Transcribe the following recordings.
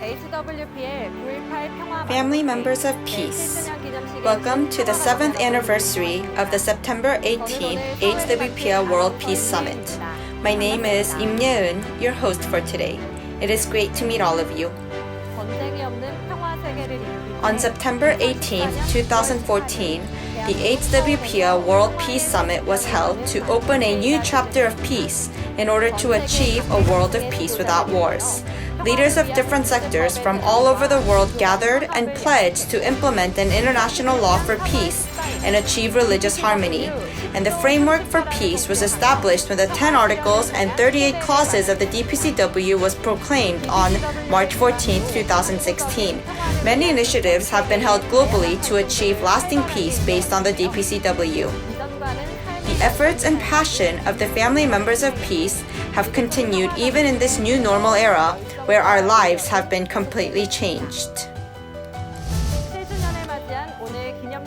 HWPL 9.18 평화 Family members of peace, welcome to the 7th anniversary of the September 18th HWPL World Peace Summit. My name is Im Yeun, your host for today. It is great to meet all of you. On September 18, 2014, the HWPL World Peace Summit was held to open a new chapter of peace in order to achieve a world of peace without wars. Leaders of different sectors from all over the world gathered and pledged to implement an international law for peace and achieve religious harmony. And the framework for peace was established when the 10 articles and 38 clauses of the DPCW was proclaimed on March 14, 2016. Many initiatives have been held globally to achieve lasting peace based on the DPCW. The efforts and passion of the family members of peace have continued even in this new normal era where our lives have been completely changed.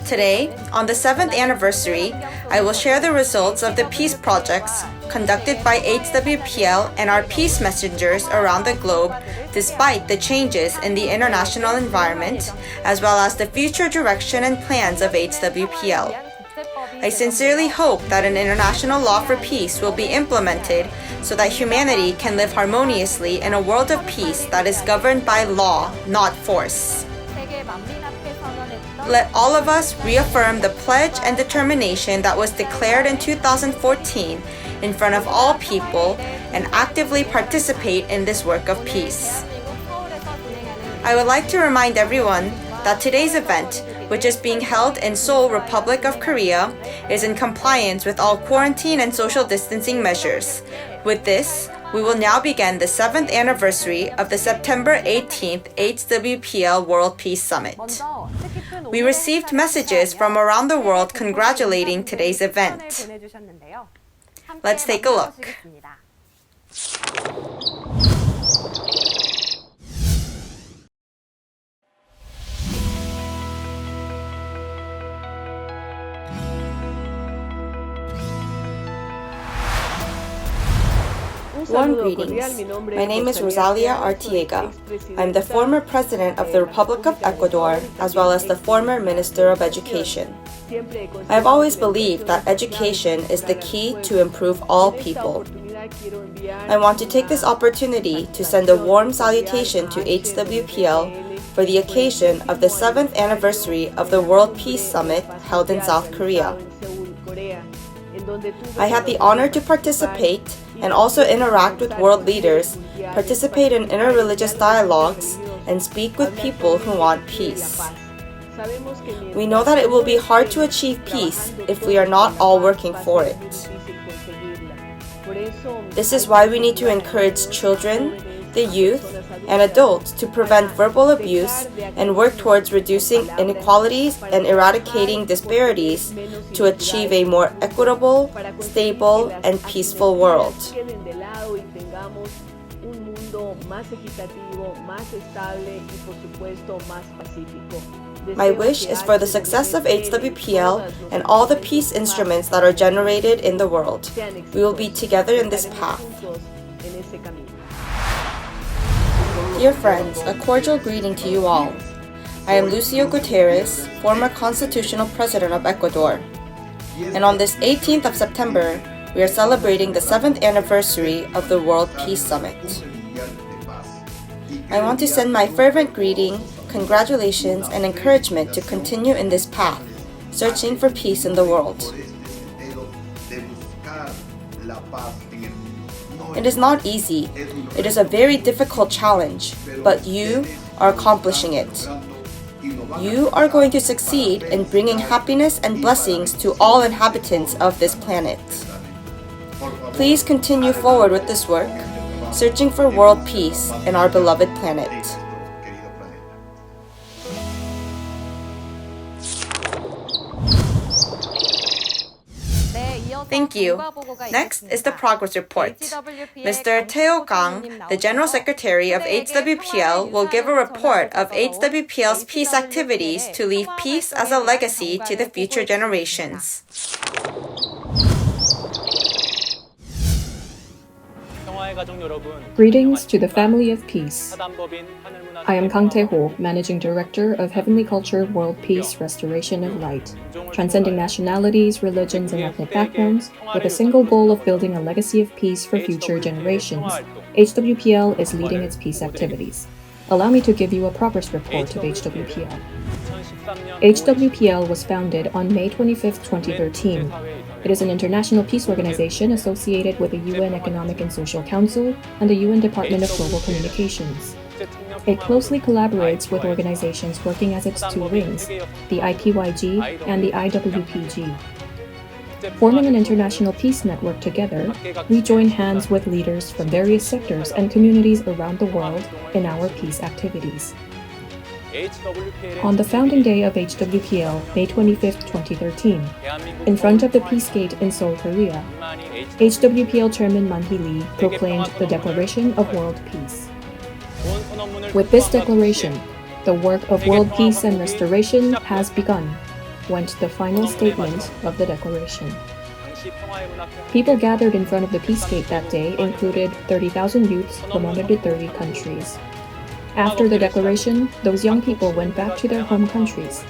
Today, on the 7th anniversary, I will share the results of the peace projects conducted by HWPL and our peace messengers around the globe despite the changes in the international environment, as well as the future direction and plans of HWPL. I sincerely hope that an international law for peace will be implemented so that humanity can live harmoniously in a world of peace that is governed by law, not force. Let all of us reaffirm the pledge and determination that was declared in 2014 in front of all people and actively participate in this work of peace. I would like to remind everyone that today's event, which is being held in Seoul, Republic of Korea, is in compliance with all quarantine and social distancing measures. With this, we will now begin the 7th anniversary of the September 18th HWPL World Peace Summit. We received messages from around the world congratulating today's event. Let's take a look. Warm greetings. My name is Rosalia Artiega. I'm the former president of the Republic of Ecuador, as well as the former Minister of Education. I have always believed that education is the key to improve all people. I want to take this opportunity to send a warm salutation to HWPL for the occasion of the 7th anniversary of the World Peace Summit held in South Korea. I had the honor to participate and also interact with world leaders, participate in interreligious dialogues, and speak with people who want peace. We know that it will be hard to achieve peace if we are not all working for it. This is why we need to encourage children, the youth, and adults to prevent verbal abuse and work towards reducing inequalities and eradicating disparities to achieve a more equitable, stable, and peaceful world. My wish is for the success of HWPL and all the peace instruments that are generated in the world. We will be together in this path. Dear friends, a cordial greeting to you all. I am Lucio Gutierrez, former constitutional president of Ecuador. And on this 18th of September, we are celebrating the 7th anniversary of the World Peace Summit. I want to send my fervent greeting, congratulations, and encouragement to continue in this path, searching for peace in the world. It is not easy. It is a very difficult challenge, but you are accomplishing it. You are going to succeed in bringing happiness and blessings to all inhabitants of this planet. Please continue forward with this work, searching for world peace in our beloved planet. Thank you. Next is the progress report. Mr. Teo Kang, the General Secretary of HWPL, will give a report of HWPL's peace activities to leave peace as a legacy to the future generations. Greetings to the family of peace. I am Kang Tae-ho, Managing Director of Heavenly Culture World Peace Restoration of Light, transcending nationalities, religions, and ethnic backgrounds, with a single goal of building a legacy of peace for future generations. HWPL is leading its peace activities. Allow me to give you a progress report of HWPL. HWPL was founded on May 25, 2013. It is an international peace organization associated with the UN Economic and Social Council and the UN Department of Global Communications. It closely collaborates with organizations working as its two wings, the IPYG and the IWPG. Forming an international peace network together, we join hands with leaders from various sectors and communities around the world in our peace activities. On the founding day of HWPL, May 25, 2013, in front of the Peace Gate in Seoul, Korea, HWPL Chairman Man-hee Lee proclaimed the Declaration of World Peace. With this declaration, the work of world peace and restoration has begun, went the final statement of the declaration. People gathered in front of the Peace Gate that day included 30,000 youths from 130 countries. After the declaration, those young people went back to their home countries.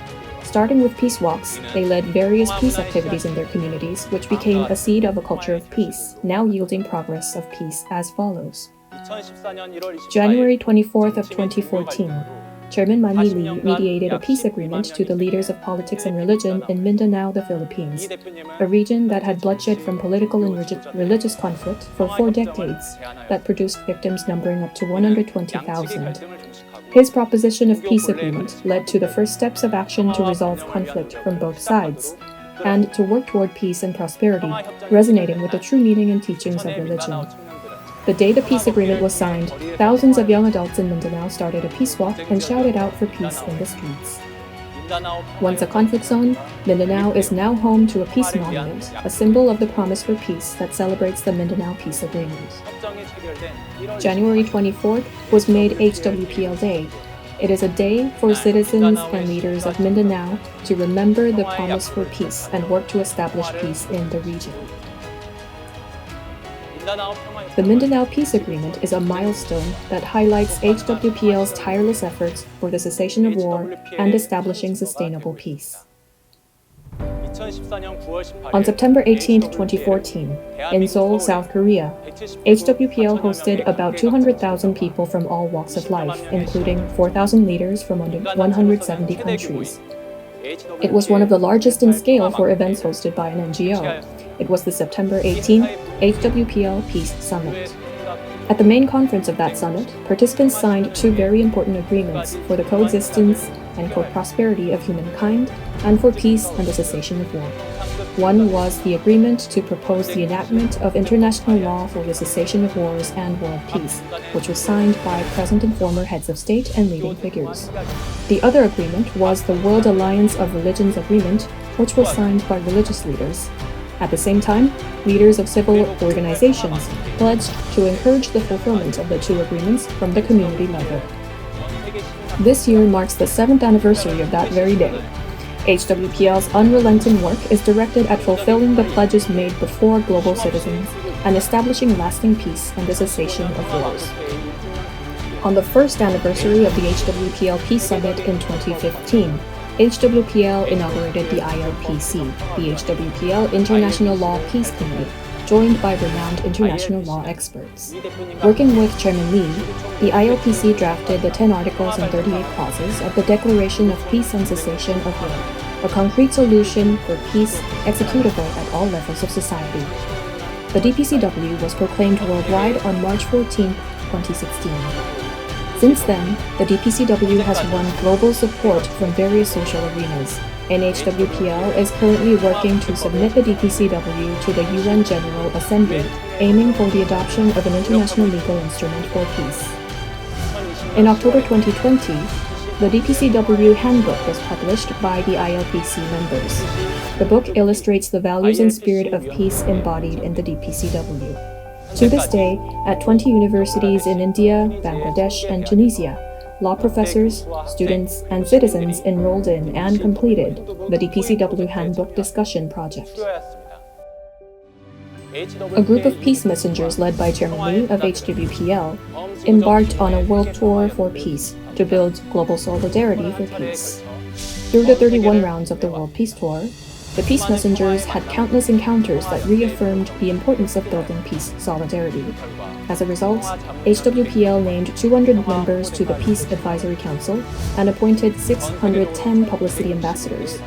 Starting with peace walks, they led various peace activities in their communities, which became a seed of a culture of peace, now yielding progress of peace as follows. January 24th of 2014, Chairman Man-hee Lee mediated a peace agreement to the leaders of politics and religion in Mindanao, the Philippines, a region that had bloodshed from political and religious conflict for 4 decades that produced victims numbering up to 120,000. His proposition of peace agreement led to the first steps of action to resolve conflict from both sides and to work toward peace and prosperity, resonating with the true meaning and teachings of religion. The day the peace agreement was signed, thousands of young adults in Mindanao started a peace walk and shouted out for peace in the streets. Once a conflict zone, Mindanao is now home to a peace monument, a symbol of the promise for peace that celebrates the Mindanao Peace Agreement. January 24th was made HWPL Day. It is a day for citizens and leaders of Mindanao to remember the promise for peace and work to establish peace in the region. The Mindanao Peace Agreement is a milestone that highlights HWPL's tireless efforts for the cessation of war and establishing sustainable peace. On September 18, 2014, in Seoul, South Korea, HWPL hosted about 200,000 people from all walks of life, including 4,000 leaders from 170 countries. It was one of the largest in scale for events hosted by an NGO. It was the September 18 HWPL Peace Summit. At the main conference of that summit, participants signed 2 very important agreements for the coexistence and co-prosperity of humankind and for peace and the cessation of war. One was the agreement to propose the enactment of international law for the cessation of wars and world peace, which was signed by present and former heads of state and leading figures. The other agreement was the World Alliance of Religions Agreement, which was signed by religious leaders. At the same time, leaders of civil organizations pledged to encourage the fulfillment of the 2 agreements from the community level. This year marks the 7th anniversary of that very day. HWPL's unrelenting work is directed at fulfilling the pledges made before global citizens and establishing lasting peace and the cessation of wars. On the 1st anniversary of the HWPL Peace Summit in 2015, HWPL inaugurated the ILPC, the HWPL International Law Peace Committee, joined by renowned international law experts. Working with Chairman Lee, the ILPC drafted the 10 articles and 38 clauses of the Declaration of Peace and Cessation of War, a concrete solution for peace executable at all levels of society. The DPCW was proclaimed worldwide on March 14, 2016. Since then, the DPCW has won global support from various social arenas, and HWPL is currently working to submit the DPCW to the UN General Assembly, aiming for the adoption of an international legal instrument for peace. In October 2020, the DPCW Handbook was published by the ILPC members. The book illustrates the values and spirit of peace embodied in the DPCW. To this day, at 20 universities in India, Bangladesh, and Tunisia, law professors, students, and citizens enrolled in and completed the DPCW Handbook Discussion Project. A group of peace messengers led by Chairman Lee of HWPL embarked on a world tour for peace to build global solidarity for peace. Through the 31 rounds of the World Peace Tour, the peace messengers had countless encounters that reaffirmed the importance of building peace solidarity. As a result, HWPL named 200 members to the Peace Advisory Council and appointed 610 publicity ambassadors.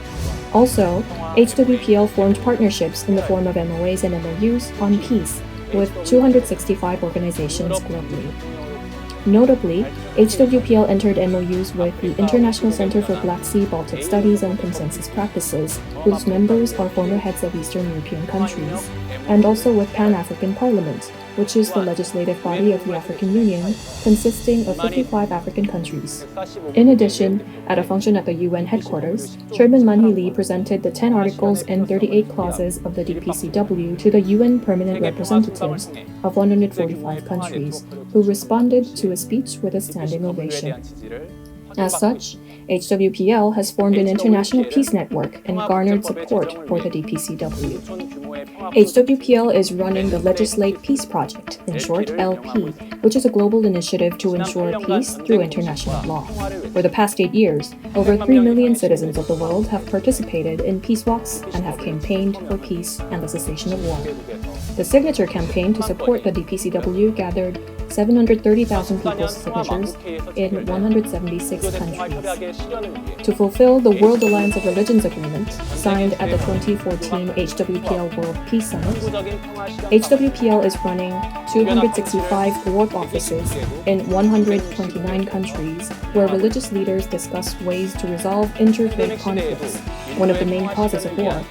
Also, HWPL formed partnerships in the form of MOAs and MOUs on peace with 265 organizations globally. Notably, HWPL entered MOUs with the International Center for Black Sea-Baltic Studies and Consensus Practices, whose members are former heads of Eastern European countries, and also with Pan-African Parliament, which is the legislative body of the African Union, consisting of 55 African countries. In addition, at a function at the UN headquarters, Chairman Manhi Lee presented the 10 articles and 38 clauses of the DPCW to the UN permanent representatives of 145 countries, who responded to a speech with a standing ovation. As such, HWPL has formed an international peace network and garnered support for the DPCW. HWPL is running the Legislate Peace Project, in short LP, which is a global initiative to ensure peace through international law. For the past 8 years, over 3 million citizens of the world have participated in peace walks and have campaigned for peace and the cessation of war. The signature campaign to support the DPCW gathered 730,000 people's signatures in 176 countries. To fulfill the World Alliance of Religions Agreement, signed at the 2014 HWPL World Peace Summit, HWPL is running 265 work offices in 129 countries where religious leaders discuss ways to resolve interfaith conflicts, one of the main causes of war,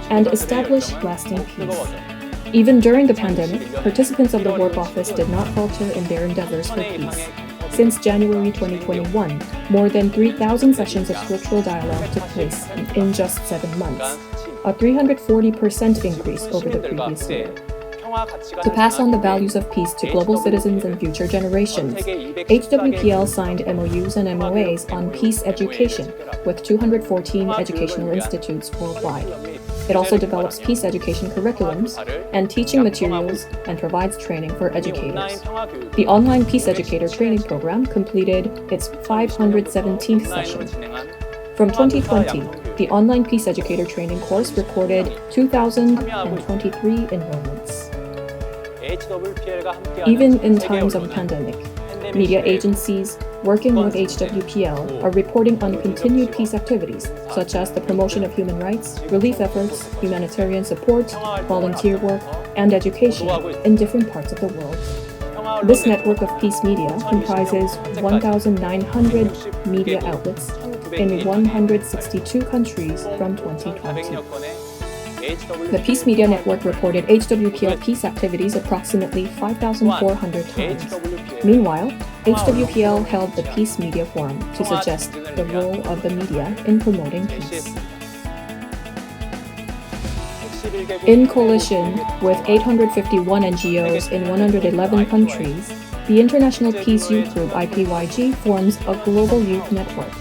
and establish lasting peace. Even during the pandemic, participants of the work office did not falter in their endeavors for peace. Since January 2021, more than 3,000 sessions of scriptural dialogue took place in just 7 months, a 340% increase over the previous year. To pass on the values of peace to global citizens and future generations, HWPL signed MOUs and MOAs on peace education with 214 educational institutes worldwide. It also develops peace education curriculums and teaching materials and provides training for educators. The online Peace Educator Training Program completed its 517th session. From 2020, the online Peace Educator Training course recorded 2,023 enrollments. Even in times of a pandemic, media agencies working with HWPL are reporting on continued peace activities, such as the promotion of human rights, relief efforts, humanitarian support, volunteer work, and education in different parts of the world. This network of peace media comprises 1,900 media outlets in 162 countries from 2020. The Peace Media Network reported HWPL peace activities approximately 5,400 times. Meanwhile, HWPL held the Peace Media Forum to suggest the role of the media in promoting peace. In coalition with 851 NGOs in 111 countries, the International Peace Youth Group IPYG forms a global youth network.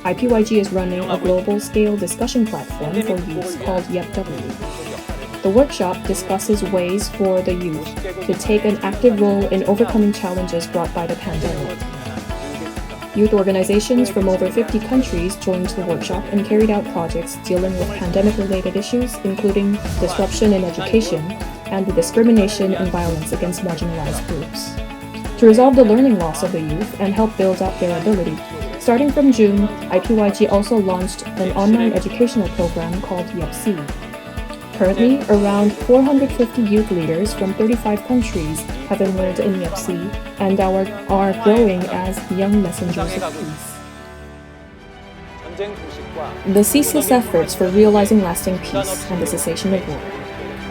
IPYG is running a global-scale discussion platform for youths called HWPL. The workshop discusses ways for the youth to take an active role in overcoming challenges brought by the pandemic. Youth organizations from over 50 countries joined the workshop and carried out projects dealing with pandemic-related issues, including disruption in education and the discrimination and violence against marginalized groups. To resolve the learning loss of the youth and help build up their ability, starting from June, IPYG also launched an online educational program called YEPC. Currently, around 450 youth leaders from 35 countries have enrolled in YEPC and are growing as young messengers of peace. The ceaseless efforts for realizing lasting peace and the cessation of war.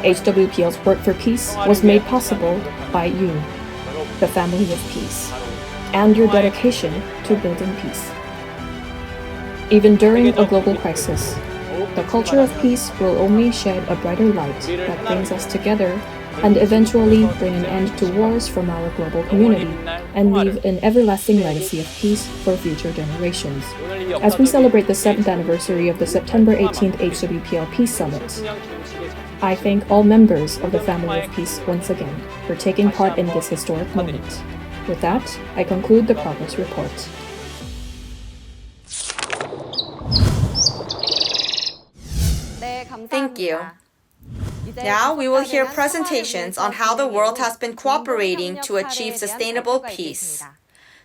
HWPL's work for peace was made possible by you, the family of peace, and your dedication to building peace. Even during a global crisis, the culture of peace will only shed a brighter light that brings us together and eventually bring an end to wars from our global community and leave an everlasting legacy of peace for future generations. As we celebrate the 7th anniversary of the September 18th HWPL Peace Summit, I thank all members of the Family of Peace once again for taking part in this historic moment. With that, I conclude the progress report. Thank you. Now we will hear presentations on how the world has been cooperating to achieve sustainable peace.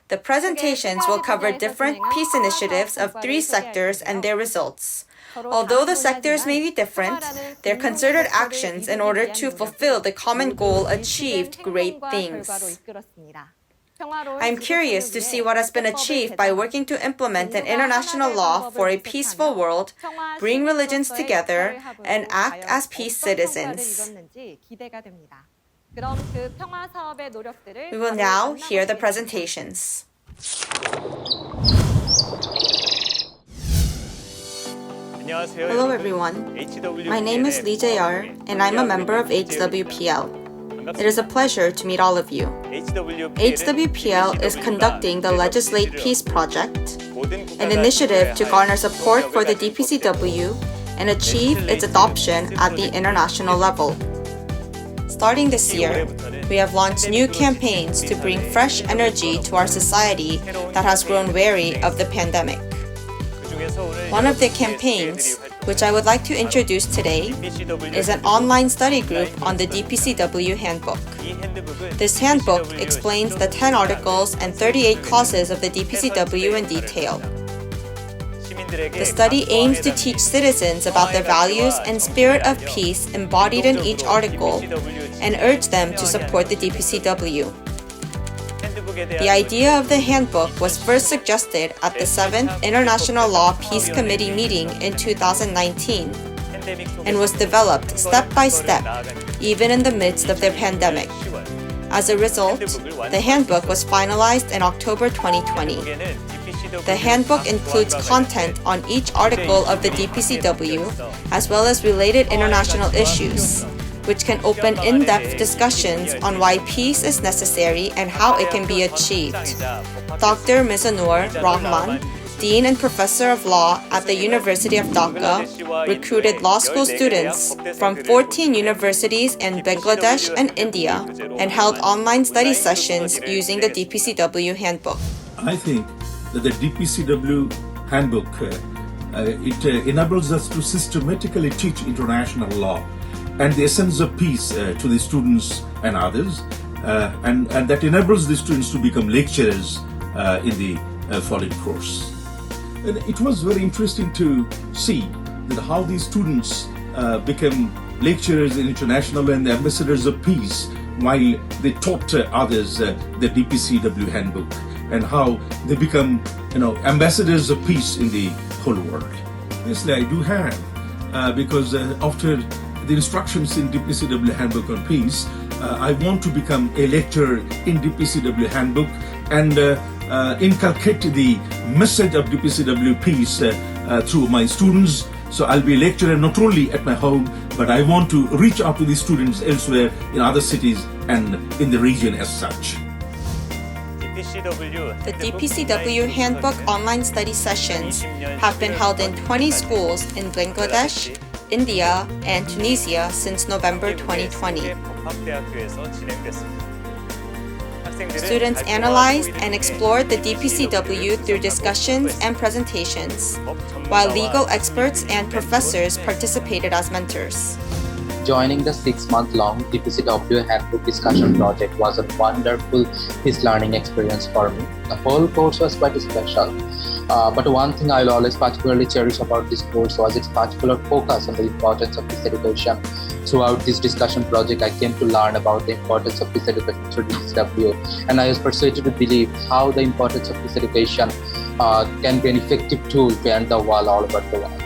The presentations will cover different peace initiatives of 3 sectors and their results. Although the sectors may be different, their concerted actions in order to fulfill the common goal achieved great things. I'm curious to see what has been achieved by working to implement an international law for a peaceful world, bring religions together, and act as peace citizens. We will now hear the presentations. Hello everyone. My name is Lee Jae-yeol, and I'm a member of HWPL. It is a pleasure to meet all of you. HWPL is conducting the Legislate Peace Project, an initiative to garner support for the DPCW and achieve its adoption at the international level. Starting this year, we have launched new campaigns to bring fresh energy to our society that has grown weary of the pandemic. One of the campaigns, which I would like to introduce today, is an online study group on the DPCW handbook. This handbook explains the 10 articles and 38 clauses of the DPCW in detail. The study aims to teach citizens about the values and spirit of peace embodied in each article and urge them to support the DPCW. The idea of the handbook was first suggested at the 7th International Law Peace Committee meeting in 2019 and was developed step by step, even in the midst of the pandemic. As a result, the handbook was finalized in October 2020. The handbook includes content on each article of the DPCW, as well as related international issues, which can open in-depth discussions on why peace is necessary and how it can be achieved. Dr. Mizanur Rahman, Dean and Professor of Law at the University of Dhaka, recruited law school students from 14 universities in Bangladesh and India and held online study sessions using the DPCW handbook. I think that the DPCW handbook it enables us to systematically teach international law and the essence of peace to the students and others, and that enables the students to become lecturers in the following course. And it was very interesting to see that how these students become lecturers in international and ambassadors of peace while they taught others the DPCW handbook, and how they become ambassadors of peace in the whole world. Obviously, I do have because after the instructions in DPCW handbook on peace, I want to become a lecturer in DPCW handbook and inculcate the message of DPCW peace through my students. So I'll be a lecturer not only at my home, but I want to reach out to the students elsewhere in other cities and in the region as such. The DPCW handbook online study sessions have been held in 20 schools in Bangladesh, India, and Tunisia since November 2020. Students analyzed and explored the DPCW through discussions and presentations, while legal experts and professors participated as mentors. Joining the 6-month-long DPCW handbook discussion project was a wonderful peace learning experience for me. The whole course was quite special. But one thing I'll always particularly cherish about this course was its particular focus on the importance of peace education. Throughout this discussion project, I came to learn about the importance of peace education through DPCW, and I was persuaded to believe how the importance of peace education can be an effective tool to end the war all over the world.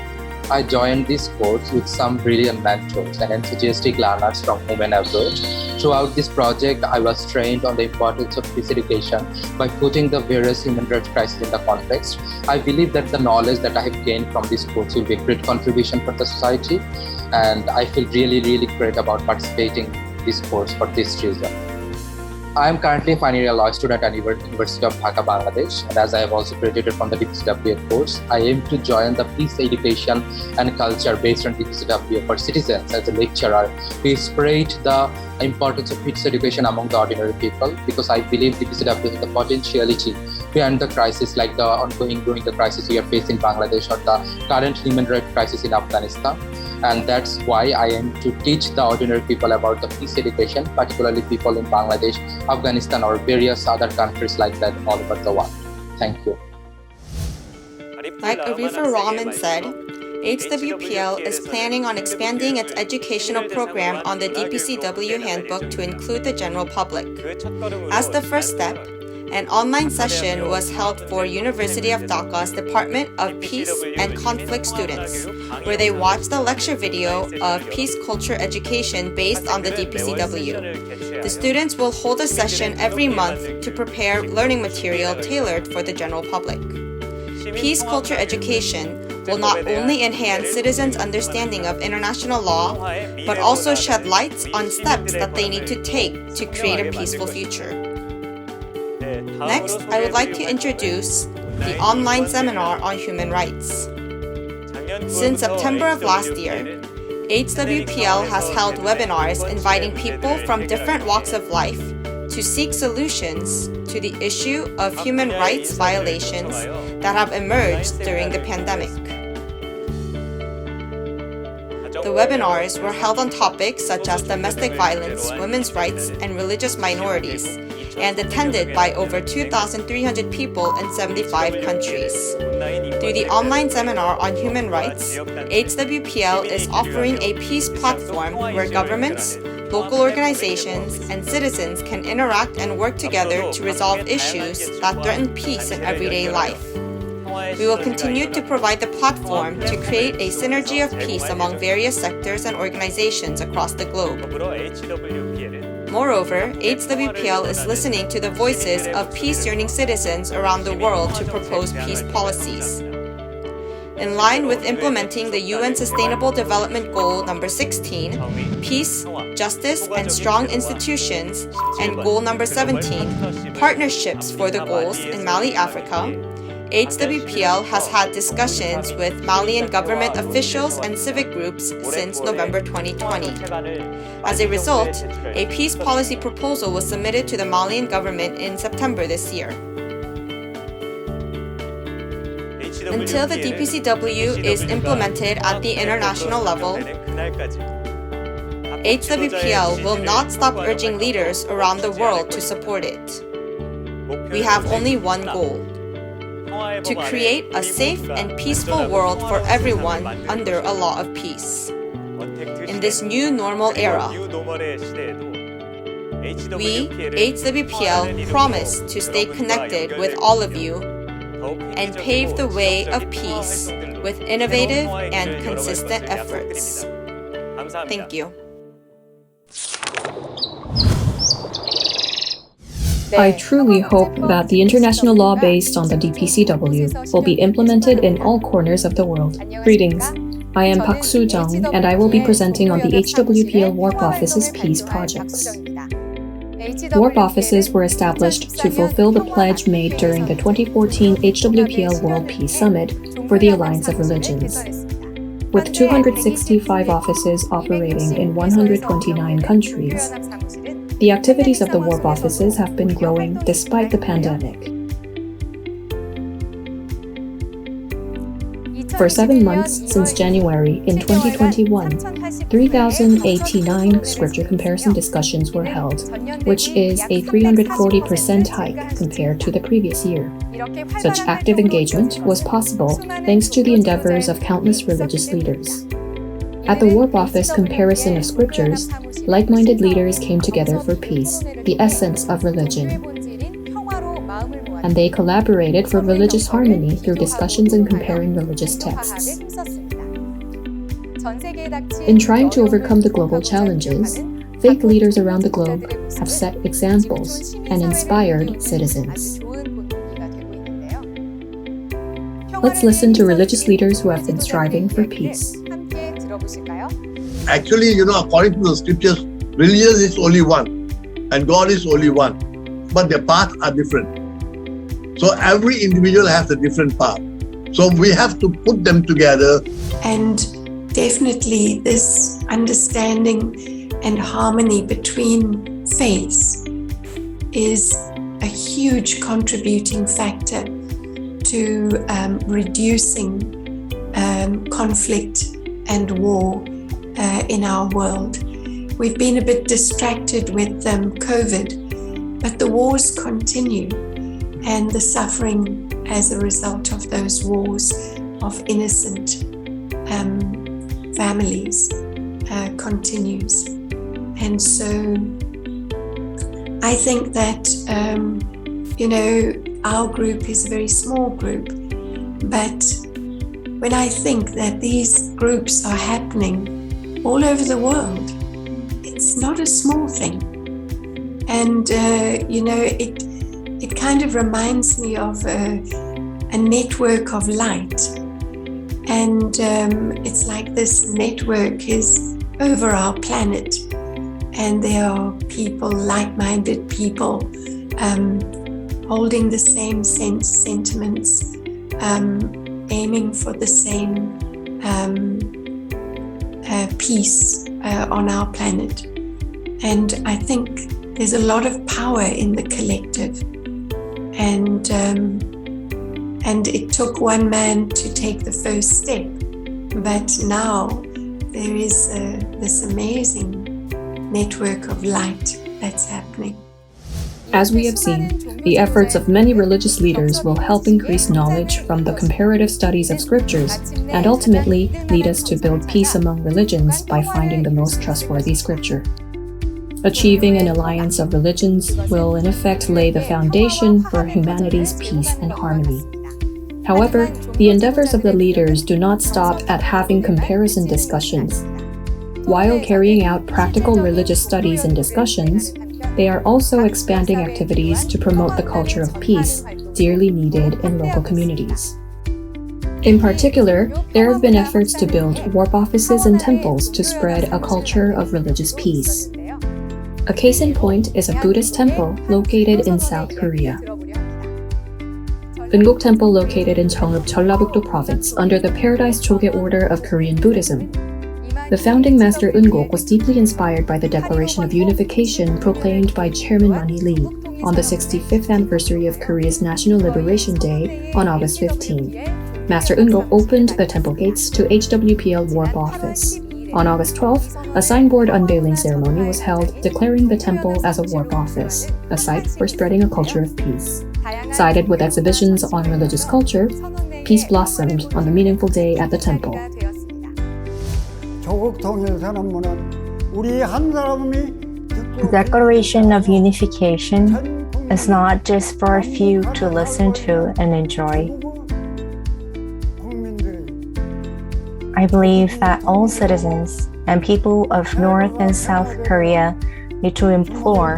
I joined this course with some brilliant mentors and enthusiastic learners from home and abroad. Throughout this project, I was trained on the importance of peace education by putting the various human rights crises in the context. I believe that the knowledge that I have gained from this course will be a great contribution for the society, and I feel really great about participating in this course for this reason. I am currently a final year law student at University of Dhaka, Bangladesh, and as I have also graduated from the DPCW course, I aim to join the peace education and culture based on DPCW for citizens as a lecturer to spread the importance of peace education among the ordinary people, because I believe DPCW has the potentiality to end the crisis like the ongoing during the crisis we are facing in Bangladesh or the current human rights crisis in Afghanistan. And that's why I aim to teach the ordinary people about the peace education, particularly people in Bangladesh, Afghanistan, or various other countries like that all over the world. Thank you. Like Arifa Rahman said, HWPL is planning on expanding its educational program on the DPCW handbook to include the general public. As the first step, an online session was held for University of Dhaka's Department of Peace and Conflict students, where they watched a lecture video of peace culture education based on the DPCW. The students will hold a session every month to prepare learning material tailored for the general public. Peace culture education will not only enhance citizens' understanding of international law, but also shed light on steps that they need to take to create a peaceful future. Next, I would like to introduce the online seminar on human rights. Since September of last year, HWPL has held webinars inviting people from different walks of life to seek solutions to the issue of human rights violations that have emerged during the pandemic. The webinars were held on topics such as domestic violence, women's rights, and religious minorities, and attended by over 2,300 people in 75 countries. Through the online seminar on human rights, HWPL is offering a peace platform where governments, local organizations, and citizens can interact and work together to resolve issues that threaten peace in everyday life. We will continue to provide the platform to create a synergy of peace among various sectors and organizations across the globe. Moreover, HWPL is listening to the voices of peace-yearning citizens around the world to propose peace policies. In line with implementing the UN Sustainable Development Goal number 16, peace, justice, and strong institutions, and goal number 17, partnerships for the goals in Mali, Africa, HWPL has had discussions with Malian government officials and civic groups since November 2020. As a result, a peace policy proposal was submitted to the Malian government in September this year. Until the DPCW is implemented at the international level, HWPL will not stop urging leaders around the world to support it. We have only one goal: to create a safe and peaceful world for everyone under a law of peace. In this new normal era, we, HWPL, promise to stay connected with all of you and pave the way of peace with innovative and consistent efforts. Thank you. I truly hope that the international law based on the DPCW will be implemented in all corners of the world. Greetings. I am Park Soo-jung, and I will be presenting on the HWPL Warp Office's peace projects. Warp offices were established to fulfill the pledge made during the 2014 HWPL World Peace Summit for the Alliance of Religions. With 265 offices operating in 129 countries, the activities of the warp offices have been growing despite the pandemic. For 7 months since January in 2021, 3,089 scripture comparison discussions were held, which is a 340% hike compared to the previous year. Such active engagement was possible thanks to the endeavors of countless religious leaders. At the Warp Office comparison of scriptures, like-minded leaders came together for peace, the essence of religion. And they collaborated for religious harmony through discussions and comparing religious texts. In trying to overcome the global challenges, faith leaders around the globe have set examples and inspired citizens. Let's listen to religious leaders who have been striving for peace. Actually, according to the scriptures, religion is only one. and God is only one, but their paths are different. So every individual has a different path. So we have to put them together. And definitely this understanding and harmony between faiths is a huge contributing factor to reducing conflict and war in our world. We've been a bit distracted with COVID, but the wars continue, and the suffering as a result of those wars of innocent families continues. And so I think that, our group is a very small group, but when I think that these groups are happening all over the world, it's not a small thing. And, it kind of reminds me of a network of light. And it's like this network is over our planet. And there are people, like-minded people, holding the same sentiments, aiming for the same peace on our planet. And I think there's a lot of power in the collective. And it took one man to take the first step, but now there is this amazing network of light that's happening. As we have seen, the efforts of many religious leaders will help increase knowledge from the comparative studies of scriptures and ultimately lead us to build peace among religions by finding the most trustworthy scripture. Achieving an alliance of religions will in effect lay the foundation for humanity's peace and harmony. However, the endeavors of the leaders do not stop at having comparison discussions. While carrying out practical religious studies and discussions, they are also expanding activities to promote the culture of peace, dearly needed in local communities. In particular, there have been efforts to build warp offices and temples to spread a culture of religious peace. A case in point is a Buddhist temple located in South Korea. Eungok Temple located in Cheongguk, Jeollabuk-do Province under the Paradise Choge Order of Korean Buddhism. The founding master Eungok was deeply inspired by the Declaration of Unification proclaimed by Chairman Mani Lee on the 65th anniversary of Korea's National Liberation Day on August 15. Master Eungok opened the temple gates to HWPL Warp Office. On August 12th, a signboard unveiling ceremony was held declaring the temple as a warp office, a site for spreading a culture of peace. Sided with exhibitions on religious culture, peace blossomed on the meaningful day at the temple. The Declaration of Unification is not just for a few to listen to and enjoy. I believe that all citizens and people of North and South Korea need to implore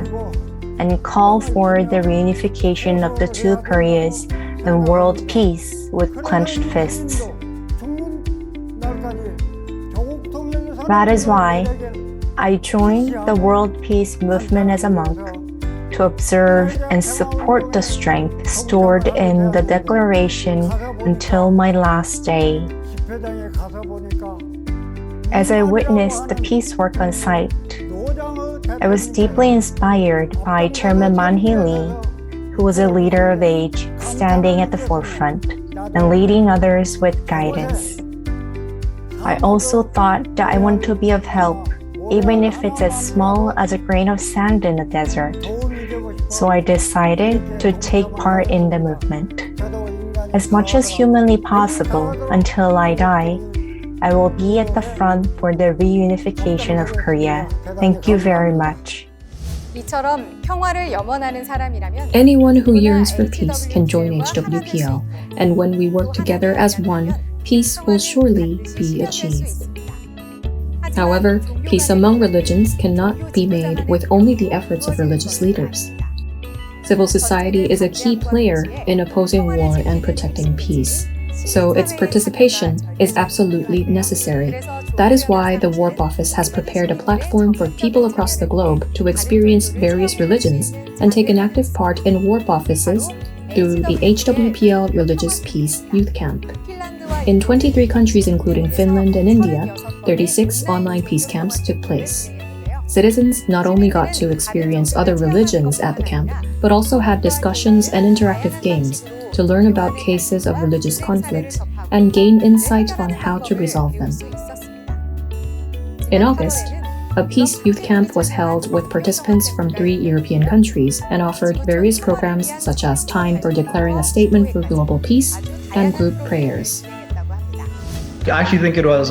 and call for the reunification of the two Koreas and world peace with clenched fists. That is why I joined the World Peace Movement as a monk to observe and support the strength stored in the Declaration until my last day. As I witnessed the peace work on site, I was deeply inspired by Chairman Mani Lee, who was a leader of age, standing at the forefront and leading others with guidance. I also thought that I want to be of help, even if it's as small as a grain of sand in the desert. So I decided to take part in the movement. As much as humanly possible until I die, I will be at the front for the reunification of Korea. Thank you very much. Anyone who yearns for peace can join HWPL, and when we work together as one, peace will surely be achieved. However, peace among religions cannot be made with only the efforts of religious leaders. Civil society is a key player in opposing war and protecting peace, so its participation is absolutely necessary. That is why the Warp Office has prepared a platform for people across the globe to experience various religions and take an active part in Warp Offices through the HWPL Religious Peace Youth Camp. In 23 countries including Finland and India, 36 online peace camps took place. Citizens not only got to experience other religions at the camp, but also had discussions and interactive games to learn about cases of religious conflict and gain insight on how to resolve them. In August, a peace youth camp was held with participants from 3 European countries and offered various programs such as time for declaring a statement for global peace and group prayers. I actually think it was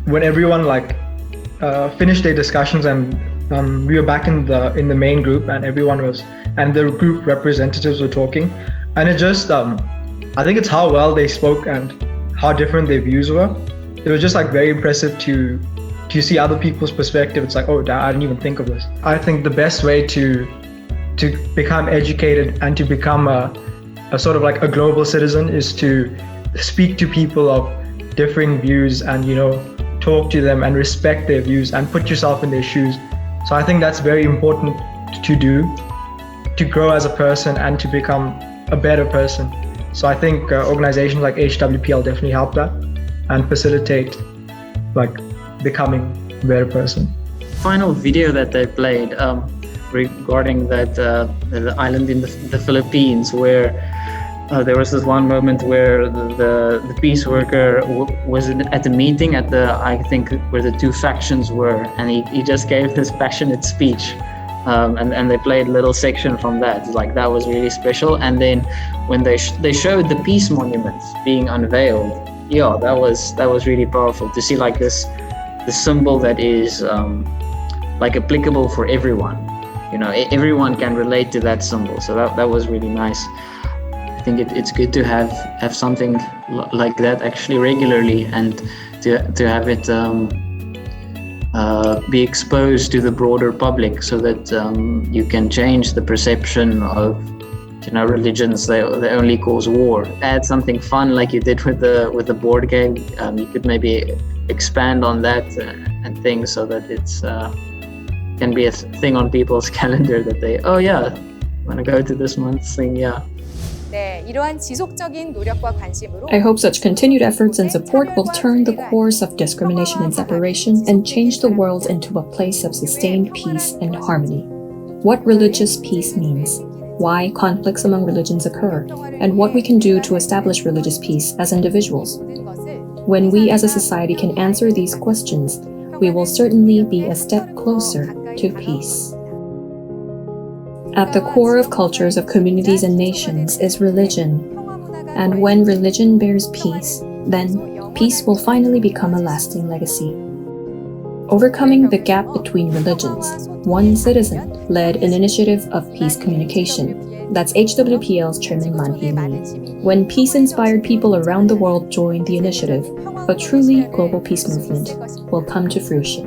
when everyone finished their discussions and we were back in the main group and the group representatives were talking, and it just I think it's how well they spoke and how different their views were. It was just very impressive to see other people's perspective. It's oh, I didn't even think of this. I think the best way to become educated and to become a sort of a global citizen is to speak to people of differing views and talk to them and respect their views and put yourself in their shoes. So I think that's very important to do, to grow as a person and to become a better person. So I think organizations like HWPL definitely help that and facilitate becoming a better person. Final video that they played regarding the island in the Philippines, where there was this one moment where the peace worker was at the meeting I think where the 2 factions were, and he just gave this passionate speech, and they played a little section from that. That was really special. And then when they showed the peace monuments being unveiled, that was really powerful to see the symbol that is applicable for everyone. Everyone can relate to that symbol, so that was really nice. I think it's good to have something like that actually regularly, and to have it be exposed to the broader public, so that you can change the perception of religions. They only cause war. Add something fun like you did with the board game. You could maybe expand on that and things, so that it's can be a thing on people's calendar that they I'm gonna go to this month's thing. I hope such continued efforts and support will turn the course of discrimination and separation and change the world into a place of sustained peace and harmony. What religious peace means, why conflicts among religions occur, and what we can do to establish religious peace as individuals. When we as a society can answer these questions, we will certainly be a step closer to peace. At the core of cultures of communities and nations is religion. And when religion bears peace, then peace will finally become a lasting legacy. Overcoming the gap between religions, One Citizen led an initiative of peace communication. That's HWPL's Chairman Man-hee Lee. When peace-inspired people around the world join the initiative, a truly global peace movement will come to fruition.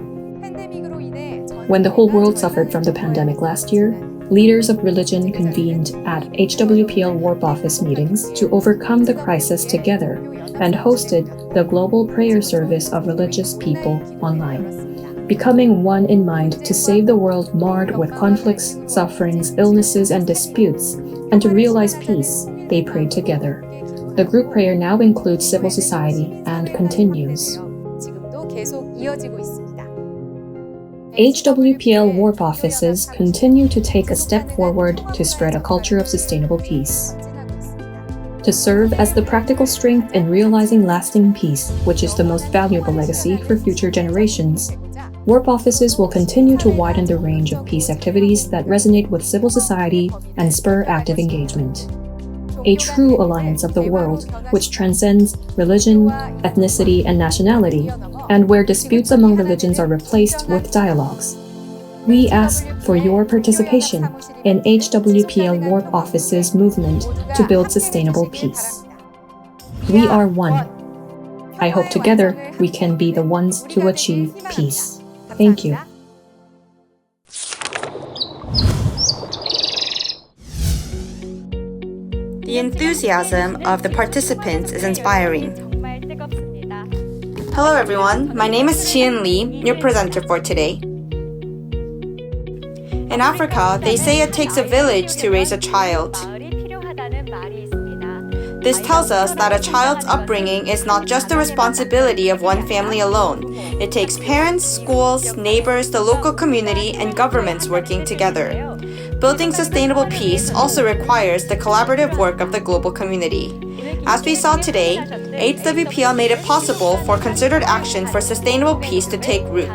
When the whole world suffered from the pandemic last year, leaders of religion convened at HWPL Warp Office meetings to overcome the crisis together and hosted the Global Prayer Service of Religious People online. Becoming one in mind to save the world marred with conflicts, sufferings, illnesses, and disputes, and to realize peace, they prayed together. The group prayer now includes civil society and continues. HWPL Warp Offices continue to take a step forward to spread a culture of sustainable peace. To serve as the practical strength in realizing lasting peace, which is the most valuable legacy for future generations, Warp Offices will continue to widen the range of peace activities that resonate with civil society and spur active engagement. A true alliance of the world, which transcends religion, ethnicity, and nationality, and where disputes among religions are replaced with dialogues. We ask for your participation in HWPL Warp Office's movement to build sustainable peace. We are one. I hope together we can be the ones to achieve peace. Thank you. The enthusiasm of the participants is inspiring. Hello everyone, my name is Chien Lee, your presenter for today. In Africa, they say it takes a village to raise a child. This tells us that a child's upbringing is not just the responsibility of one family alone. It takes parents, schools, neighbors, the local community, and governments working together. Building sustainable peace also requires the collaborative work of the global community. As we saw today, HWPL made it possible for concerted action for sustainable peace to take root.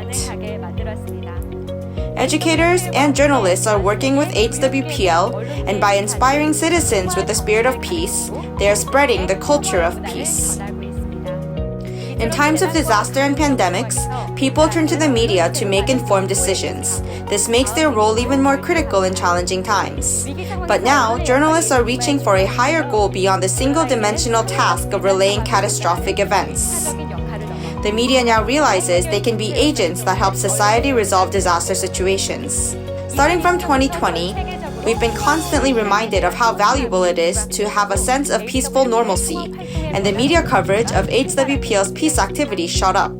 Educators and journalists are working with HWPL, and by inspiring citizens with the spirit of peace, they are spreading the culture of peace. In times of disaster and pandemics, people turn to the media to make informed decisions. This makes their role even more critical in challenging times. But now, journalists are reaching for a higher goal beyond the single-dimensional task of relaying catastrophic events. The media now realizes they can be agents that help society resolve disaster situations. Starting from 2020, we've been constantly reminded of how valuable it is to have a sense of peaceful normalcy, and the media coverage of HWPL's peace activities shot up.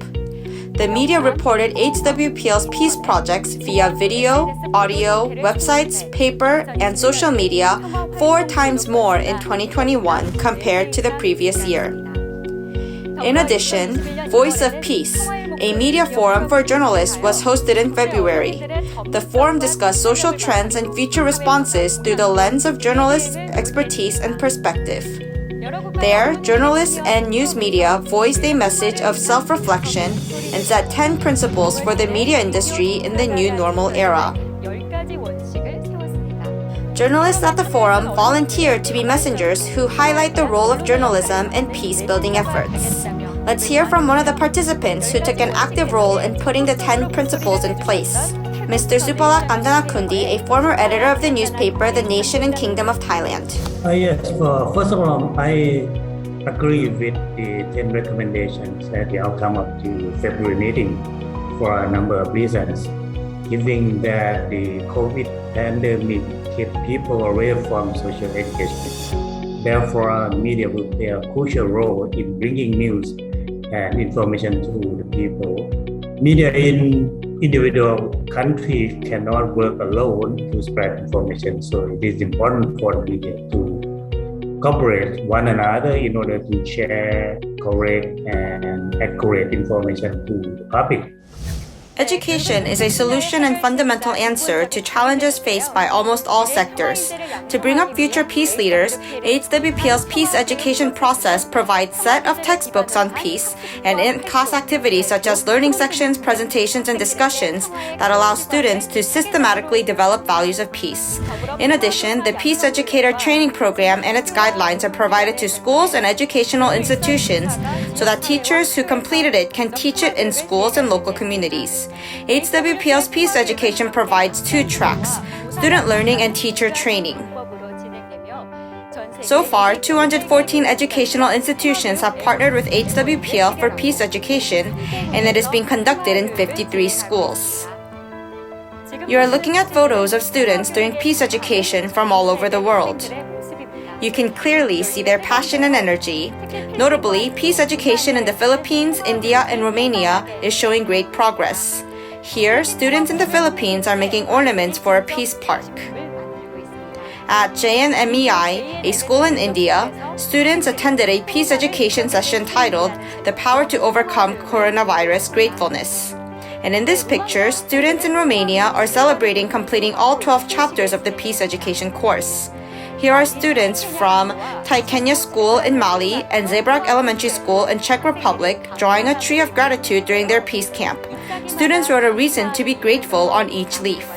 The media reported HWPL's peace projects via video, audio, websites, paper, and social media 4 times more in 2021 compared to the previous year. In addition, Voice of Peace, a media forum for journalists, was hosted in February. The forum discussed social trends and future responses through the lens of journalists' expertise and perspective. There, journalists and news media voiced a message of self-reflection and set 10 principles for the media industry in the new normal era. Journalists at the forum volunteered to be messengers who highlight the role of journalism in peace-building efforts. Let's hear from one of the participants who took an active role in putting the 10 principles in place. Mr. Supalak Andanakundi, a former editor of the newspaper The Nation and Kingdom of Thailand. Yes, first of all, I agree with the 10 recommendations at the outcome of the February meeting for a number of reasons. Given that the COVID pandemic kept people away from social education. Therefore, media will play a crucial role in bringing news and information to the people. Media in individual countries cannot work alone to spread information, so it is important for the media to cooperate one another in order to share correct and accurate information to the public. Education is a solution and fundamental answer to challenges faced by almost all sectors. To bring up future peace leaders, HWPL's peace education process provides a set of textbooks on peace and in-class activities such as learning sections, presentations, and discussions that allow students to systematically develop values of peace. In addition, the Peace Educator Training Program and its guidelines are provided to schools and educational institutions so that teachers who completed it can teach it in schools and local communities. HWPL's peace education provides 2 tracks, student learning and teacher training. So far, 214 educational institutions have partnered with HWPL for peace education, and it is being conducted in 53 schools. You are looking at photos of students doing peace education from all over the world. You can clearly see their passion and energy. Notably, peace education in the Philippines, India, and Romania is showing great progress. Here, students in the Philippines are making ornaments for a peace park. At JNMEI, a school in India, students attended a peace education session titled The Power to Overcome Coronavirus Gratefulness. And in this picture, students in Romania are celebrating completing all 12 chapters of the peace education course. Here are students from Thai Kenya School in Mali and Zebrak Elementary School in Czech Republic drawing a tree of gratitude during their peace camp. Students wrote a reason to be grateful on each leaf.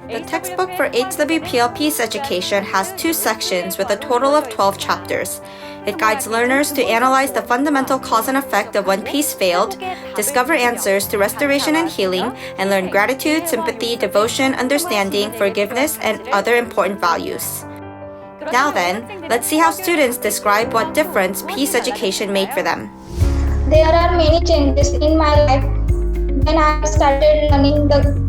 The textbook for HWPL Peace Education has 2 sections with a total of 12 chapters. It guides learners to analyze the fundamental cause and effect of when peace failed, discover answers to restoration and healing, and learn gratitude, sympathy, devotion, understanding, forgiveness, and other important values. Now then, let's see how students describe what difference peace education made for them. There are many changes in my life when I started learning the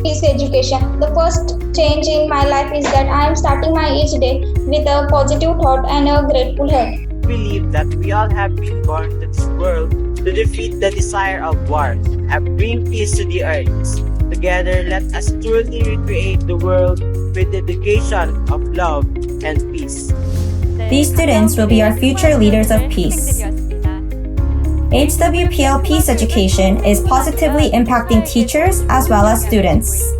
peace education. The first change in my life is that I am starting my each day with a positive thought and a grateful heart. believe that we all have been born to this world to defeat the desire of war and bring peace to the earth. Together, let us truly recreate the world with the education of love and peace. These students will be our future leaders of peace. HWPL Peace Education is positively impacting teachers as well as students.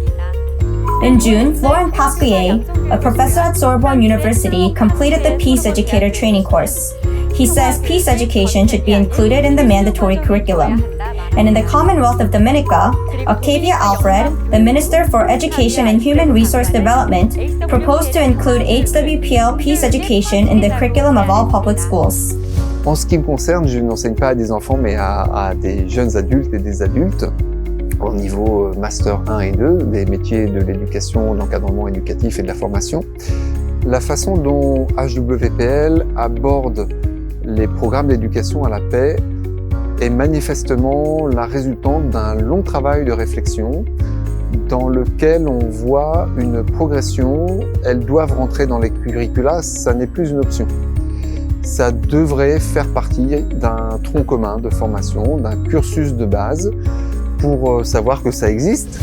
In June, Florent Pasquier, a professor at Sorbonne University, completed the Peace Educator training course. He says peace education should be included in the mandatory curriculum. And in the Commonwealth of Dominica, Octavia Alfred, the Minister for Education and Human Resource Development, proposed to include HWPL Peace Education in the curriculum of all public schools. En ce qui me concerne, je n'enseigne pas à des enfants, mais à des jeunes adultes et des adultes au niveau Master 1 et 2, des métiers de l'éducation, de l'encadrement éducatif et de la formation. La façon dont HWPL aborde les programmes d'éducation à la paix est manifestement la résultante d'un long travail de réflexion dans lequel on voit une progression. Elles doivent rentrer dans les curricula, ça n'est plus une option. Ça devrait faire partie d'un tronc commun de formation, d'un cursus de base pour savoir que ça existe.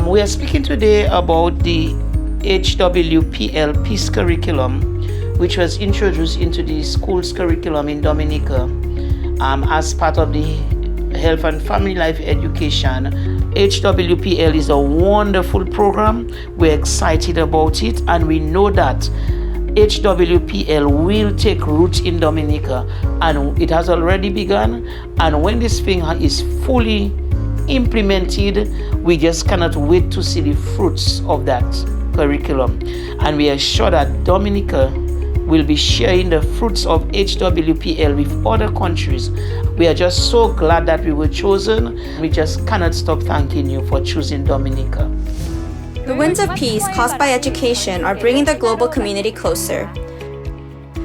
We are speaking today about the HWPL Peace Curriculum, which was introduced into the school's curriculum in Dominica as part of the Health and Family Life Education. HWPL is a wonderful program. We're excited about it, and we know that HWPL will take root in Dominica, and it has already begun. And when this thing is fully implemented, we just cannot wait to see the fruits of that curriculum. And we are sure that Dominica will be sharing the fruits of HWPL with other countries. We are just so glad that we were chosen. We just cannot stop thanking you for choosing Dominica. The winds of peace caused by education are bringing the global community closer.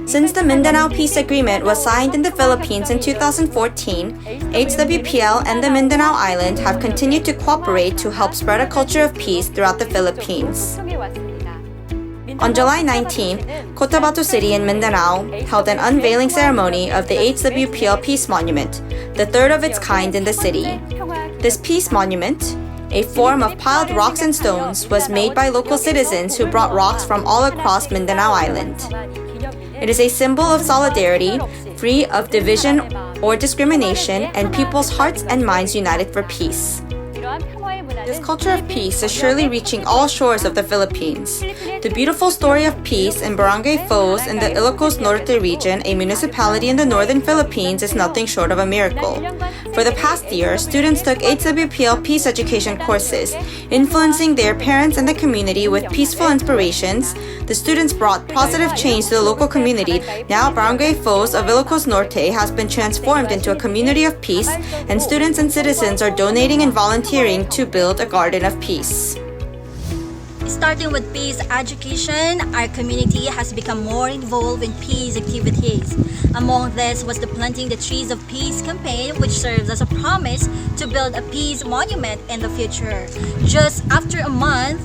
Since the Mindanao Peace Agreement was signed in the Philippines in 2014, HWPL and the Mindanao Island have continued to cooperate to help spread a culture of peace throughout the Philippines. On July 19th, Cotabato City in Mindanao held an unveiling ceremony of the HWPL Peace Monument, the third of its kind in the city. This peace monument, a form of piled rocks and stones, was made by local citizens who brought rocks from all across Mindanao Island. It is a symbol of solidarity, free of division or discrimination, and people's hearts and minds united for peace. This culture of peace is surely reaching all shores of the Philippines. The beautiful story of peace in Barangay Foz in the Ilocos Norte region, a municipality in the northern Philippines, is nothing short of a miracle. For the past year, students took HWPL peace education courses, influencing their parents and the community with peaceful inspirations. The students brought positive change to the local community. Now, Barangay Foz of Ilocos Norte has been transformed into a community of peace, and students and citizens are donating and volunteering to build a garden of peace. Starting with peace education, our community has become more involved in peace activities. Among this was the Planting the Trees of Peace campaign, which serves as a promise to build a peace monument in the future. Just after a month,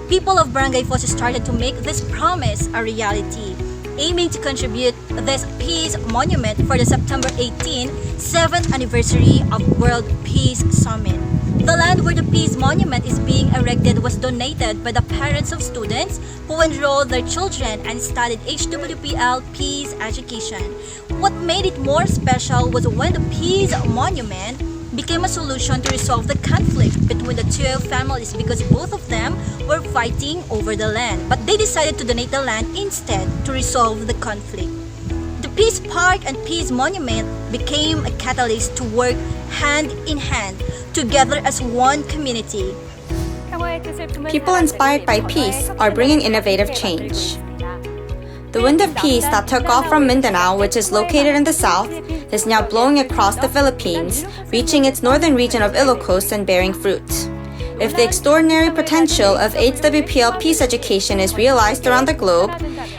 people of Barangay Foz started to make this promise a reality, aiming to contribute this peace monument for the September 18, 7th anniversary of World Peace Summit. The land where the Peace Monument is being erected was donated by the parents of students who enrolled their children and studied HWPL Peace Education. What made it more special was when the Peace Monument became a solution to resolve the conflict between the two families because both of them were fighting over the land. But they decided to donate the land instead to resolve the conflict. The Peace Park and Peace Monument became a catalyst to work hand in hand together as one community. People inspired by peace are bringing innovative change. The wind of peace that took off from Mindanao, which is located in the south, is now blowing across the Philippines, reaching its northern region of Ilocos and bearing fruit. If the extraordinary potential of HWPL peace education is realized around the globe,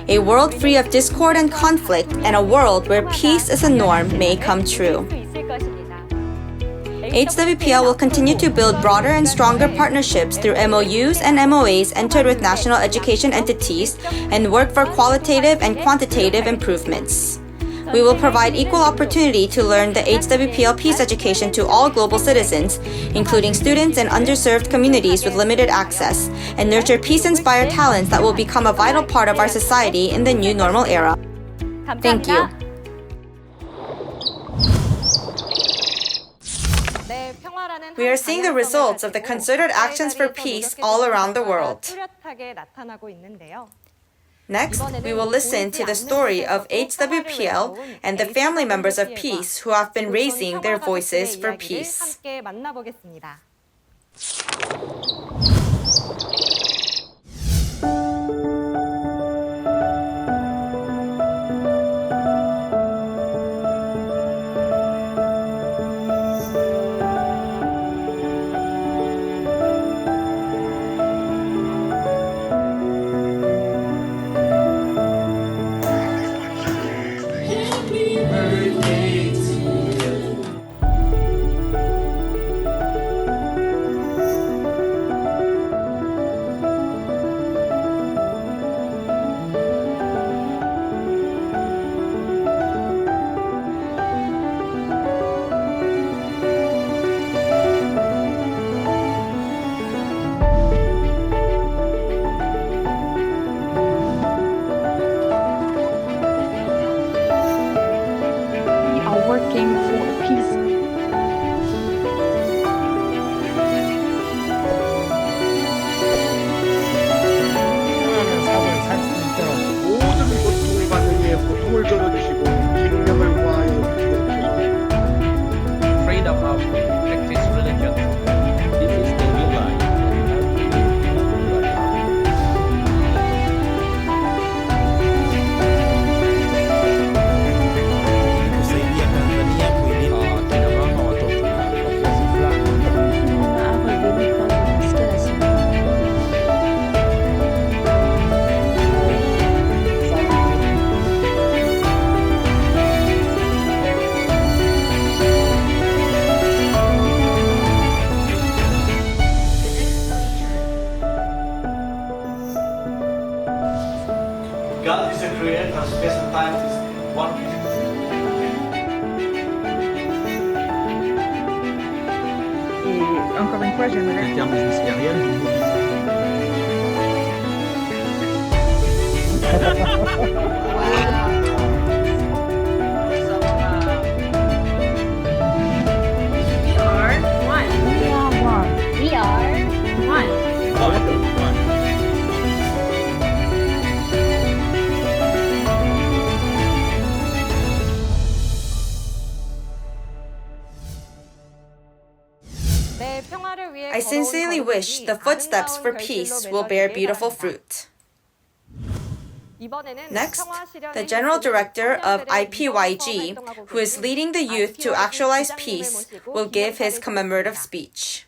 a world free of discord and conflict and a world where peace is a norm may come true. HWPL will continue to build broader and stronger partnerships through MOUs and MOAs entered with national education entities and work for qualitative and quantitative improvements. We will provide equal opportunity to learn the HWPL peace education to all global citizens, including students in underserved communities with limited access, and nurture peace-inspired talents that will become a vital part of our society in the new normal era. Thank you. We are seeing the results of the concerted actions for peace all around the world. Next, we will listen to the story of HWPL and the family members of peace who have been raising their voices for peace. Working for peace. 삶을 살 수 있도록 모든 고통을 받는 이의 고통을 덜어주시고 기능력을 구하여 주옵소서. Freedom of practice religion. This is the new life. Kusaidia Tanzania kuilinda kina mama, watoto na kwa kiasi fulani. God is a creator, space and time is one piece. Et encore une fois, j'aimerais... En termes ministériels, d'une We are one. We are one. We are one. I sincerely wish the footsteps for peace will bear beautiful fruit. Next, the General Director of IPYG, who is leading the youth to actualize peace, will give his commemorative speech.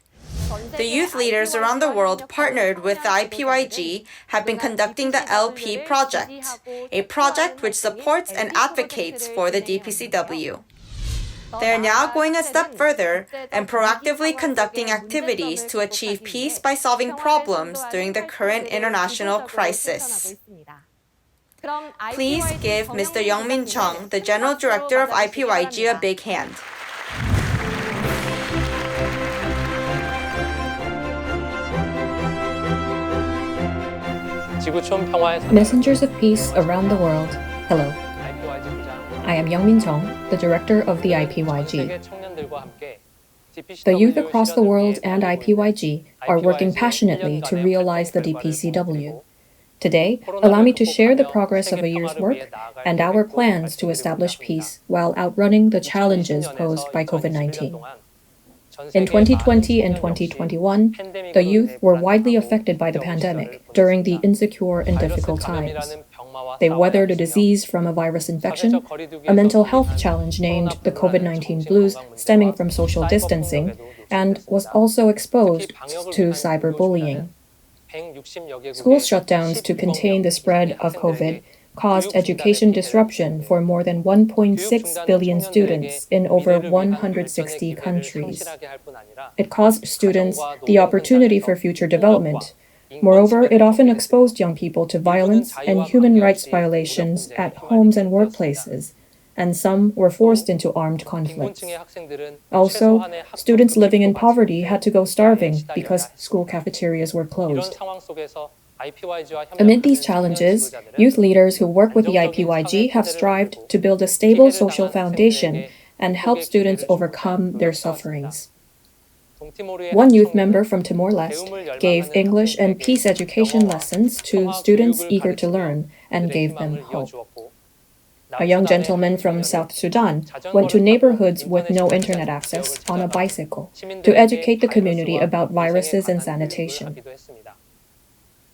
The youth leaders around the world partnered with the IPYG have been conducting the LP project, a project which supports and advocates for the DPCW. They are now going a step further and proactively conducting activities to achieve peace by solving problems during the current international crisis. Please give Mr. Youngmin Chung, the General Director of IPYG, a big hand. Messengers of peace around the world, hello. I am Youngmin Chung, the director of the IPYG. The youth across the world and IPYG are working passionately to realize the DPCW. Today, allow me to share the progress of a year's work and our plans to establish peace while outrunning the challenges posed by COVID-19. In 2020 and 2021, the youth were widely affected by the pandemic during the insecure and difficult times. They weathered a disease from a virus infection, a mental health challenge named the COVID-19 blues stemming from social distancing, and was also exposed to cyberbullying. School shutdowns to contain the spread of COVID caused education disruption for more than 1.6 billion students in over 160 countries. It caused students the opportunity for future development. Moreover, it often exposed young people to violence and human rights violations at homes and workplaces. and some were forced into armed conflicts. Also, students living in poverty had to go starving because school cafeterias were closed. Amid these challenges, youth leaders who work with the IPYG have strived to build a stable social foundation and help students overcome their sufferings. One youth member from Timor-Leste gave English and peace education lessons to students eager to learn and gave them hope. A young gentleman from South Sudan went to neighborhoods with no internet access on a bicycle to educate the community about viruses and sanitation.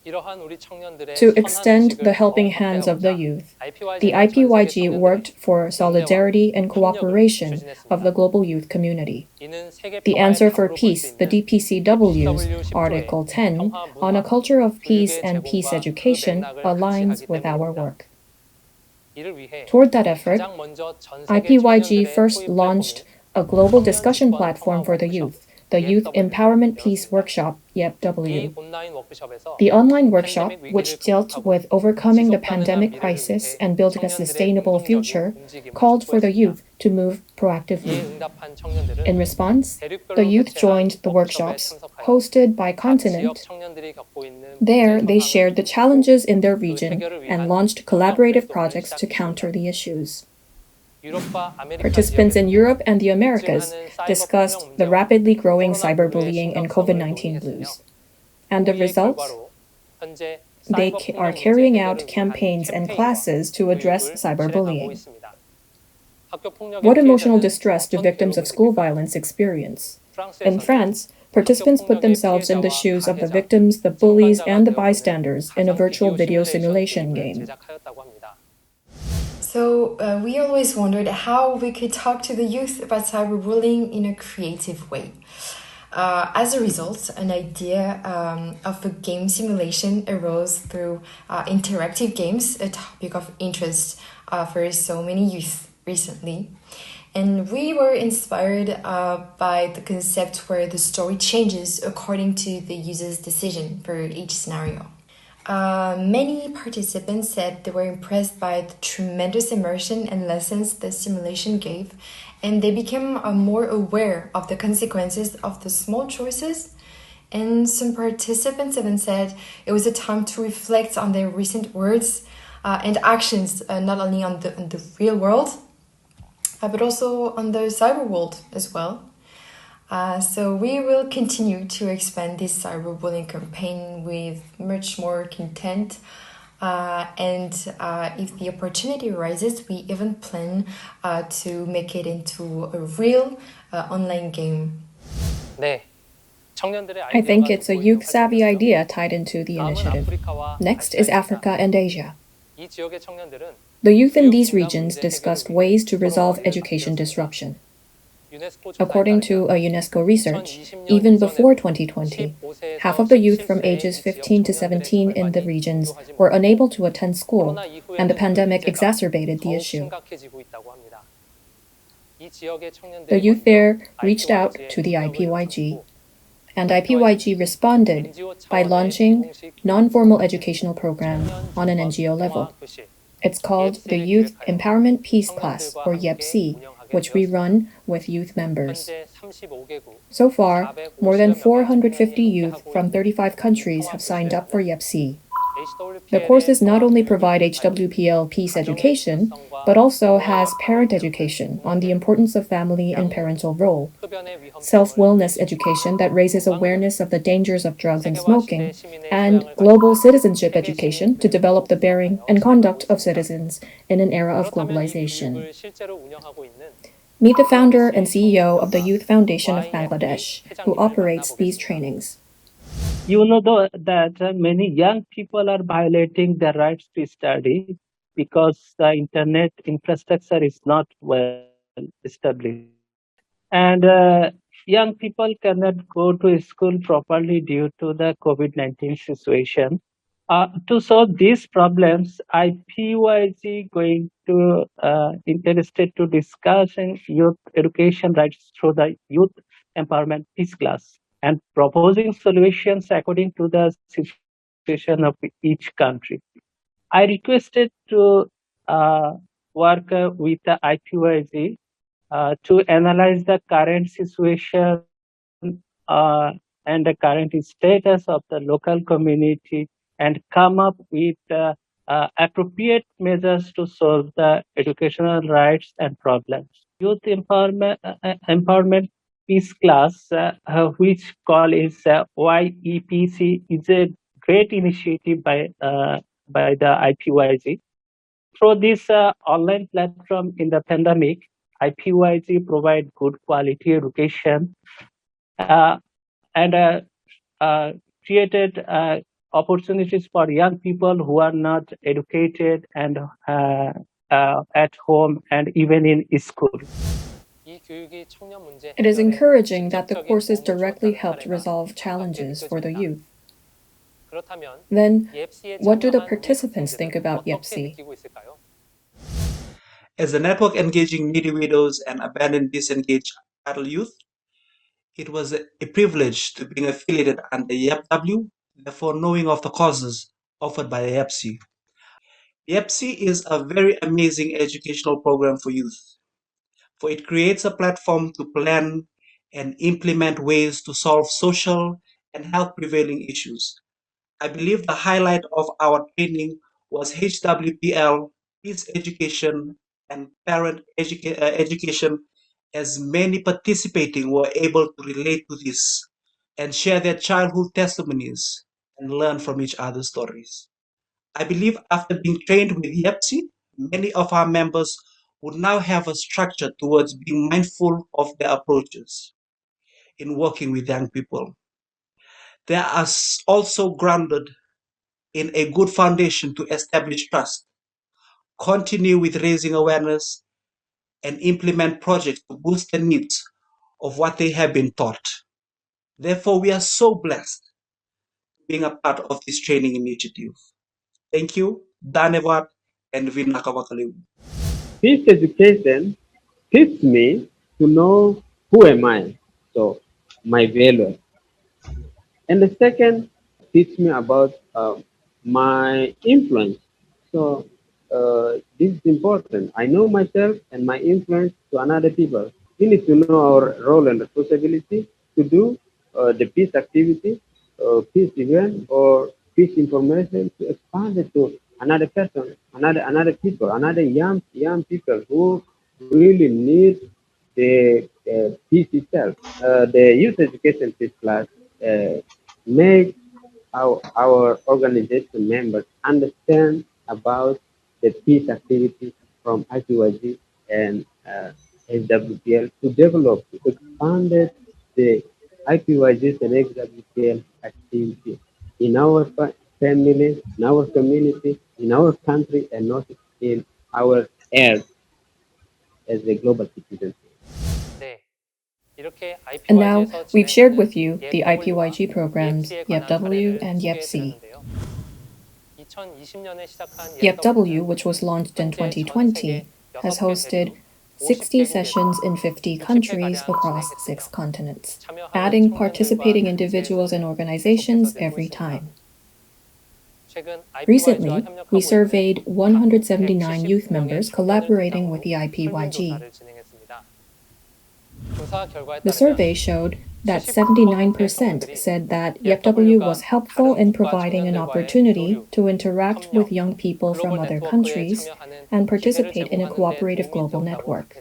To extend the helping hands of the youth, the IPYG worked for solidarity and cooperation of the global youth community. The Answer for Peace, the DPCW's Article 10 on a culture of peace and peace education aligns with our work. Toward that effort, IPYG first launched a global discussion platform for the youth, the Youth Empowerment Peace Workshop, HWPL. The online workshop, which dealt with overcoming the pandemic crisis and building a sustainable future, called for the youth to move proactively. In response, the youth joined the workshops, hosted by continent. There, they shared the challenges in their region and launched collaborative projects to counter the issues. Participants in Europe and the Americas discussed the rapidly growing cyberbullying and COVID-19 blues. And the results? They are carrying out campaigns and classes to address cyberbullying. What emotional distress do victims of school violence experience? In France, participants put themselves in the shoes of the victims, the bullies, and the bystanders in a virtual video simulation game. So we always wondered how we could talk to the youth about cyberbullying in a creative way. As a result, an idea of a game simulation arose through interactive games, a topic of interest for so many youth recently. And we were inspired by the concept where the story changes according to the user's decision for each scenario. Many participants said they were impressed by the tremendous immersion and lessons the simulation gave, and they became more aware of the consequences of the small choices. And some participants even said it was a time to reflect on their recent words and actions, not only on the real world, but also on the cyber world as well. So we will continue to expand this cyberbullying campaign with much more content. And if the opportunity arises, we even plan to make it into a real online game. I think it's a youth-savvy idea tied into the initiative. Next is Africa and Asia. The youth in these regions discussed ways to resolve education disruption. According to a UNESCO research, even before 2020, half of the youth from ages 15 to 17 in the regions were unable to attend school, and the pandemic exacerbated the issue. The youth there reached out to the IPYG, and IPYG responded by launching non-formal educational program on an NGO level. It's called the Youth Empowerment Peace Class, or YEPC, which we run with youth members. So far, more than 450 youth from 35 countries have signed up for YEPC. The courses not only provide HWPL peace education, but also has parent education on the importance of family and parental role, self-wellness education that raises awareness of the dangers of drugs and smoking, and global citizenship education to develop the bearing and conduct of citizens in an era of globalization. Meet the founder and CEO of the Youth Foundation of Bangladesh, who operates these trainings. You know that many young people are violating their rights to study because the internet infrastructure is not well established. And young people cannot go to school properly due to the COVID-19 situation. To solve these problems, IPYG going to interested to discuss youth education rights through the Youth Empowerment Peace Class and proposing solutions according to the situation of each country. I requested to work with the IPYG to analyze the current situation and the current status of the local community and come up with appropriate measures to solve the educational rights and problems. Youth empowerment peace class, which call is YEPC, is a great initiative by the IPYG. Through this online platform in the pandemic, IPYG provide good quality education and created opportunities for young people who are not educated and at home and even in school. It is encouraging that the courses directly helped resolve challenges for the youth. Then, what do the participants think about YEPC? As a network engaging needy widows and abandoned disengaged adult youth, it was a privilege to being affiliated under HWPL, therefore knowing of the causes offered by HWPC. HWPC is a very amazing educational program for youth, for it creates a platform to plan and implement ways to solve social and health prevailing issues. I believe the highlight of our training was HWPL, peace education, and parent education, as many participating were able to relate to this and share their childhood testimonies and learn from each other's stories. I believe after being trained with YEPC, many of our members would now have a structure towards being mindful of their approaches in working with young people. They are also grounded in a good foundation to establish trust, continue with raising awareness, and implement projects to boost the needs of what they have been taught. Therefore, we are so blessed being a part of this training initiative. Thank you, Danevat and Vinakawakaliu. Peace education teaches me to know who am I, so my value. And the second teach me about my influence. So this is important. I know myself and my influence to another people. We need to know our role and responsibility to do the peace activity, peace event, or peace information to expand it to another person, another people, another young people who really need the peace itself. The youth education peace class make our organization members understand about the peace activity from IPYG and HWPL to develop, to expand the IPYGs and HWPL activity in our family, in our community, in our country, and not in our earth as a global citizen. And now, we've shared with you the IPYG programs YEPW and YEPC. YEPW, which was launched in 2020, has hosted 60 sessions in 50 countries across 6 continents, adding participating individuals and organizations every time. Recently, we surveyed 179 youth members collaborating with the IPYG. The survey showed that 79% said that YEPW was helpful in providing an opportunity to interact with young people from other countries and participate in a cooperative global network.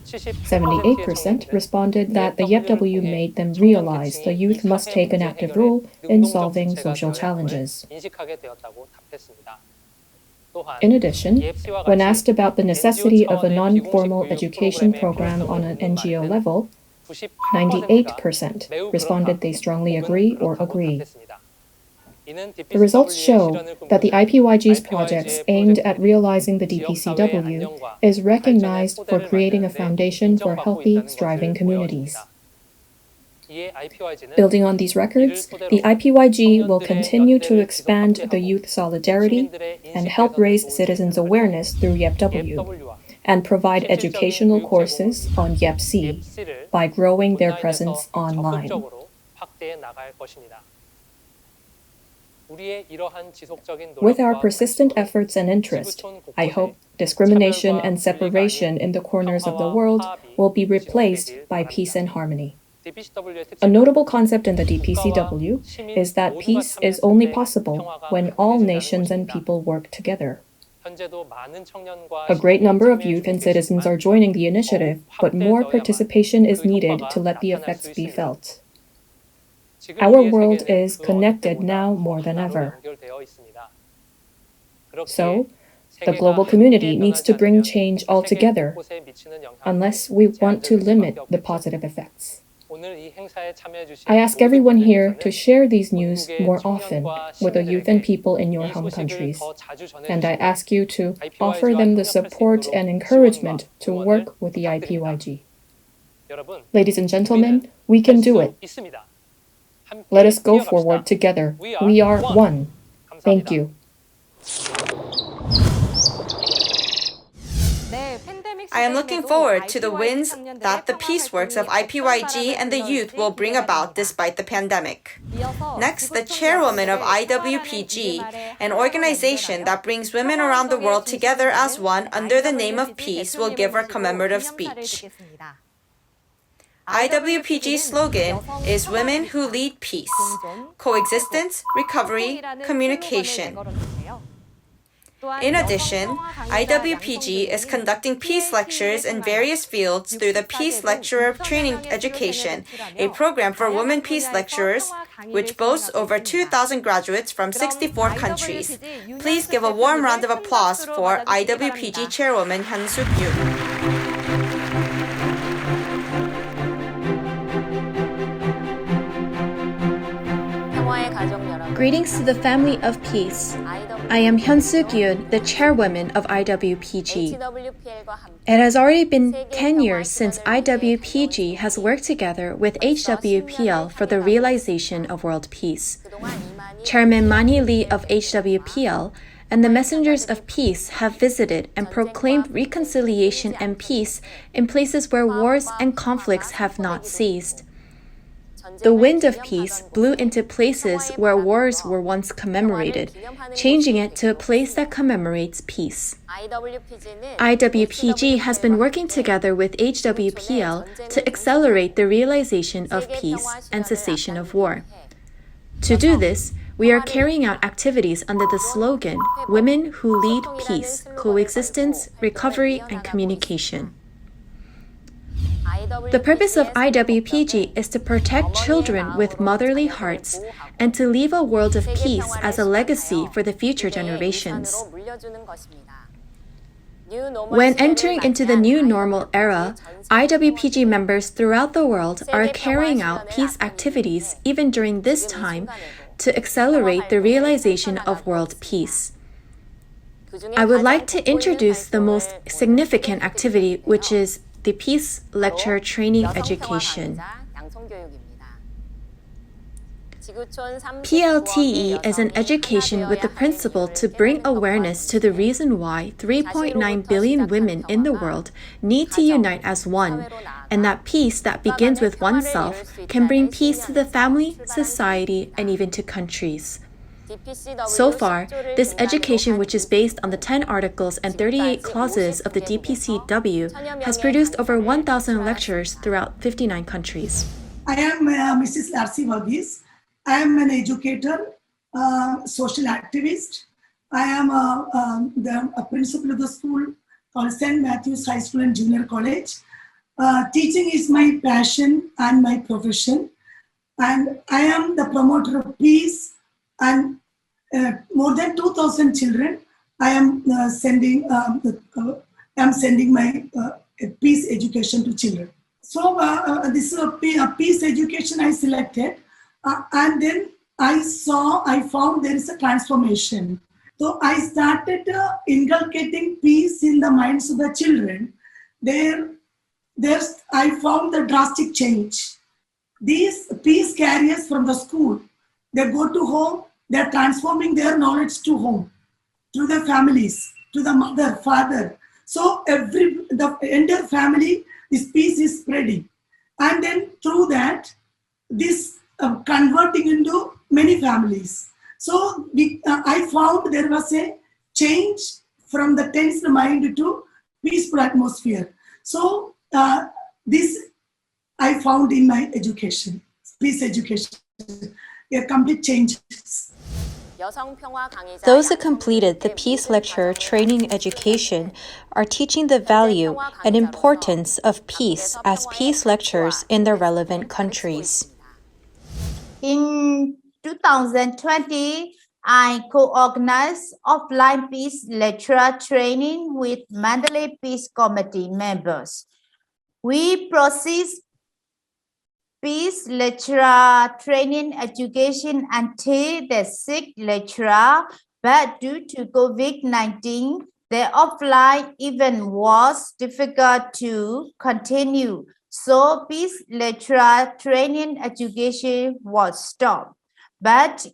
78% responded that the YEPW made them realize the youth must take an active role in solving social challenges. In addition, when asked about the necessity of a non-formal education program on an NGO level, 98% responded they strongly agree or agree. The results show that the IPYG's projects aimed at realizing the DPCW is recognized for creating a foundation for healthy, striving communities. Building on these records, the IPYG will continue to expand the youth solidarity and help raise citizens' awareness through YEPW and provide educational courses on YEPC by growing their presence online. With our persistent efforts and interest, I hope discrimination and separation in the corners of the world will be replaced by peace and harmony. A notable concept in the DPCW is that peace is only possible when all nations and people work together. A great number of youth and citizens are joining the initiative, but more participation is needed to let the effects be felt. Our world is connected now more than ever. So, the global community needs to bring change altogether, unless we want to limit the positive effects. I ask everyone here to share these news more often with the youth and people in your home countries, and I ask you to offer them the support and encouragement to work with the IPYG. Ladies and gentlemen, we can do it. Let us go forward together. We are one. Thank you. I am looking forward to the wins that the peace works of IPYG and the youth will bring about despite the pandemic. Next, the chairwoman of IWPG, an organization that brings women around the world together as one under the name of peace, will give her commemorative speech. IWPG's slogan is Women Who Lead Peace, Coexistence, Recovery, Communication. In addition, IWPG is conducting peace lectures in various fields through the Peace Lecturer Training Education, a program for women peace lecturers, which boasts over 2,000 graduates from 64 countries. Please give a warm round of applause for IWPG Chairwoman Hyun-Suk Yoon. Greetings to the family of peace. I am Hyun-Suk Yoon, the chairwoman of IWPG. It has already been 10 years since IWPG has worked together with HWPL for the realization of world peace. Chairman Mani Lee of HWPL and the Messengers of Peace have visited and proclaimed reconciliation and peace in places where wars and conflicts have not ceased. The wind of peace blew into places where wars were once commemorated, changing it to a place that commemorates peace. IWPG has been working together with HWPL to accelerate the realization of peace and cessation of war. To do this, we are carrying out activities under the slogan, Women Who Lead Peace, Coexistence, Recovery, and Communication. The purpose of IWPG is to protect children with motherly hearts and to leave a world of peace as a legacy for the future generations. When entering into the new normal era, IWPG members throughout the world are carrying out peace activities even during this time to accelerate the realization of world peace. I would like to introduce the most significant activity, which is the Peace Lecture Training Education. PLTE is an education with the principle to bring awareness to the reason why 3.9 billion women in the world need to unite as one, and that peace that begins with oneself can bring peace to the family, society, and even to countries. So far, this education, which is based on the 10 articles and 38 clauses of the DPCW, has produced over 1,000 lectures throughout 59 countries. I am Mrs. Larcy Varghese. I am an educator, social activist. I am a principal of the school called St. Matthew's High School and Junior College. Teaching is my passion and my profession. And I am the promoter of peace, and more than 2,000 children I am sending my peace education to children. So this is a peace education I selected, and then I found there is a transformation. So I started inculcating peace in the minds of the children. I found the drastic change. These peace carriers from the school, they go to home, they're transforming their knowledge to home, to the families, to the mother, father. So the entire family, this peace is spreading. And then through that, this converting into many families. So I found there was a change from the tense mind to peaceful atmosphere. So this I found in my education, peace education, a complete change. Those who completed the Peace Lecture Training Education are teaching the value and importance of peace as peace lectures in the relevant countries. In 2020, I co-organized offline peace lecture training with Mandalay Peace Committee members. We processed peace lecturer training education until the sixth lecturer, but due to COVID-19, the offline event was difficult to continue. So peace lecturer training education was stopped. But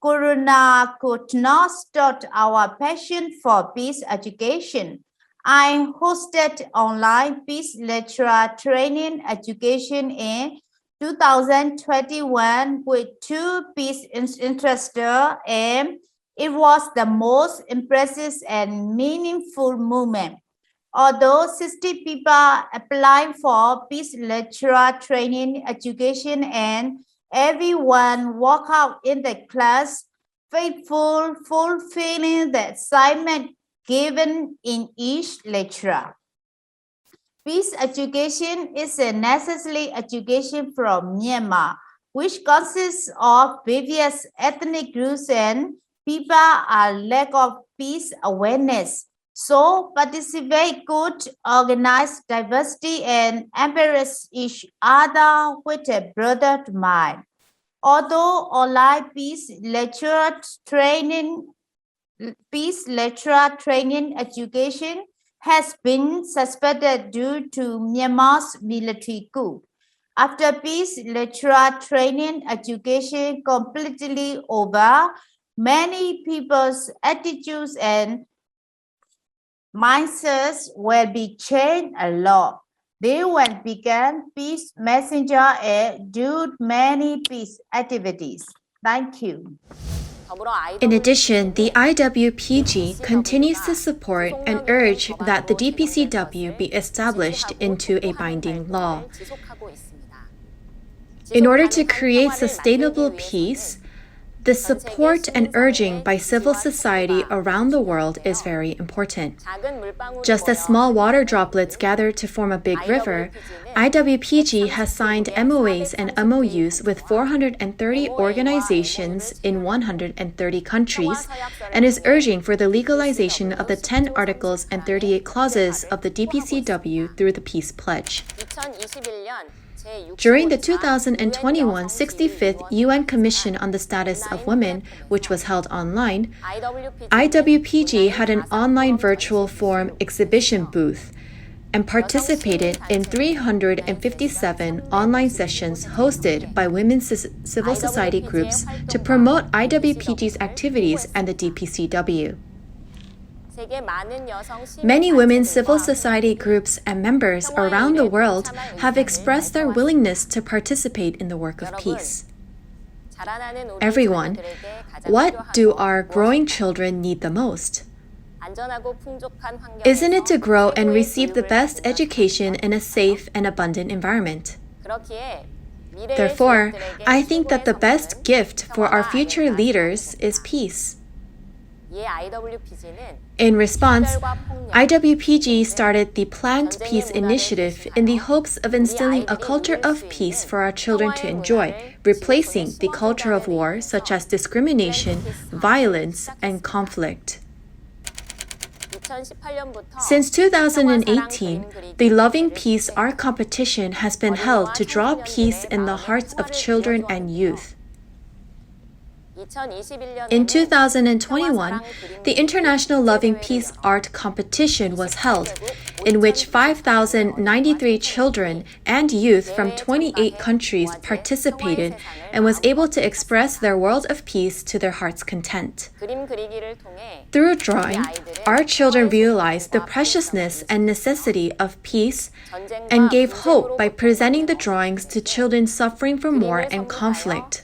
Corona could not stop our passion for peace education. I hosted online peace lecturer training education in 2021 with 2 peace instructors, and it was the most impressive and meaningful moment. Although 60 people applied for peace lecturer training education and everyone walked out in the class faithful, fulfilling the assignment given in each lecture. Peace education is a necessary education from Myanmar, which consists of various ethnic groups and people are lack of peace awareness. So participate could organize diversity and embrace each other with a broader mind. Although online peace lecturer training education has been suspended due to Myanmar's military coup. After peace lecturer training education completely over, many people's attitudes and mindsets will be changed a lot. They will become peace messenger and do many peace activities. Thank you. In addition, the IWPG continues to support and urge that the DPCW be established into a binding law. In order to create sustainable peace, the support and urging by civil society around the world is very important. Just as small water droplets gather to form a big river, IWPG has signed MOAs and MOUs with 430 organizations in 130 countries and is urging for the legalization of the 10 articles and 38 clauses of the DPCW through the Peace Pledge. During the 2021 65th UN Commission on the Status of Women, which was held online, IWPG had an online virtual forum exhibition booth and participated in 357 online sessions hosted by women's civil society groups to promote IWPG's activities and the DPCW. Many women's civil society groups and members around the world have expressed their willingness to participate in the work of peace. Everyone, what do our growing children need the most? Isn't it to grow and receive the best education in a safe and abundant environment? Therefore, I think that the best gift for our future leaders is peace. In response, IWPG started the Plant Peace Initiative in the hopes of instilling a culture of peace for our children to enjoy, replacing the culture of war such as discrimination, violence, and conflict. Since 2018, the Loving Peace Art Competition has been held to draw peace in the hearts of children and youth. In 2021, the International Loving Peace Art Competition was held, in which 5,093 children and youth from 28 countries participated and was able to express their world of peace to their heart's content. Through drawing, our children realized the preciousness and necessity of peace and gave hope by presenting the drawings to children suffering from war and conflict.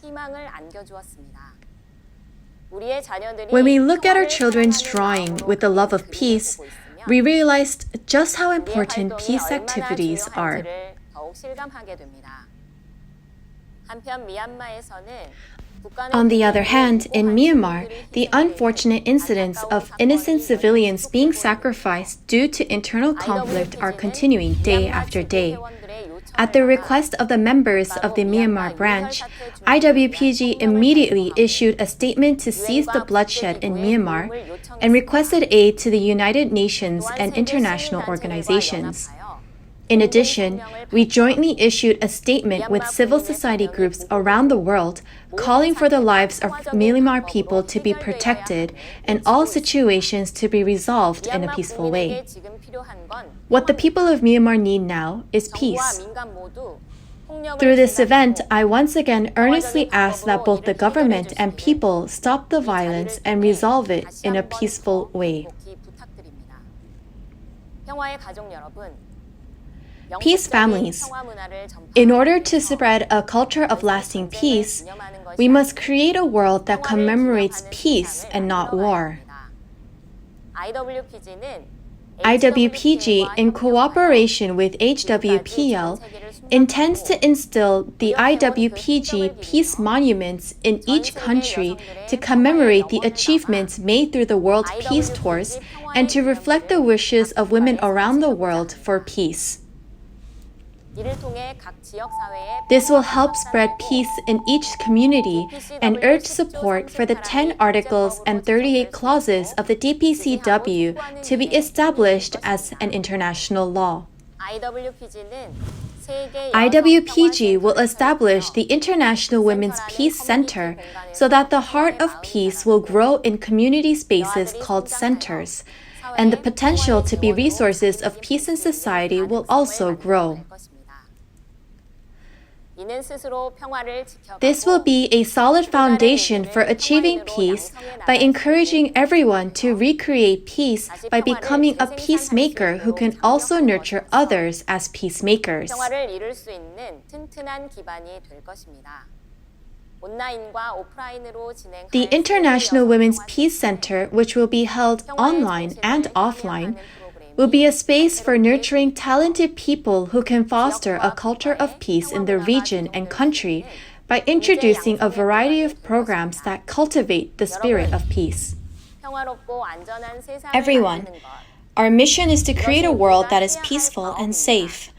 When we look at our children's drawing with the love of peace, we realized just how important peace activities are. On the other hand, in Myanmar, the unfortunate incidents of innocent civilians being sacrificed due to internal conflict are continuing day after day. At the request of the members of the Myanmar branch, IWPG immediately issued a statement to cease the bloodshed in Myanmar and requested aid to the United Nations and international organizations. In addition, we jointly issued a statement with civil society groups around the world calling for the lives of Myanmar people to be protected and all situations to be resolved in a peaceful way. What the people of Myanmar need now is peace. Through this event, I once again earnestly ask that both the government and people stop the violence and resolve it in a peaceful way. Peace families. In order to spread a culture of lasting peace, we must create a world that commemorates peace and not war. IWPG, in cooperation with HWPL, intends to instill the IWPG Peace Monuments in each country to commemorate the achievements made through the World Peace Tours and to reflect the wishes of women around the world for peace. This will help spread peace in each community and urge support for the 10 articles and 38 clauses of the DPCW to be established as an international law. IWPG will establish the International Women's Peace Center so that the heart of peace will grow in community spaces called centers, and the potential to be resources of peace in society will also grow. This will be a solid foundation for achieving peace by encouraging everyone to recreate peace by becoming a peacemaker who can also nurture others as peacemakers. The International Women's Peace Center, which will be held online and offline, will be a space for nurturing talented people who can foster a culture of peace in the region and country by introducing a variety of programs that cultivate the spirit of peace. Everyone, our mission is to create a world that is peaceful and safe.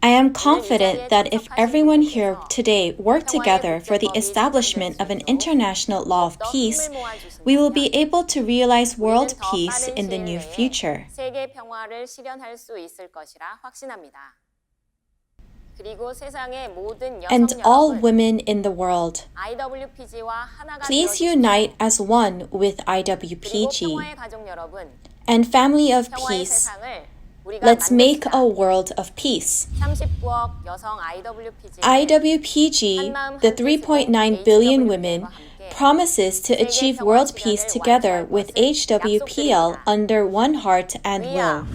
I am confident that if everyone here today work together for the establishment of an international law of peace, we will be able to realize world peace in the near future. And all women in the world, please unite as one with IWPG. And family of peace, let's make a world of peace. IWPG, the 3.9 billion women, promises to achieve world peace together with HWPL under one heart and will.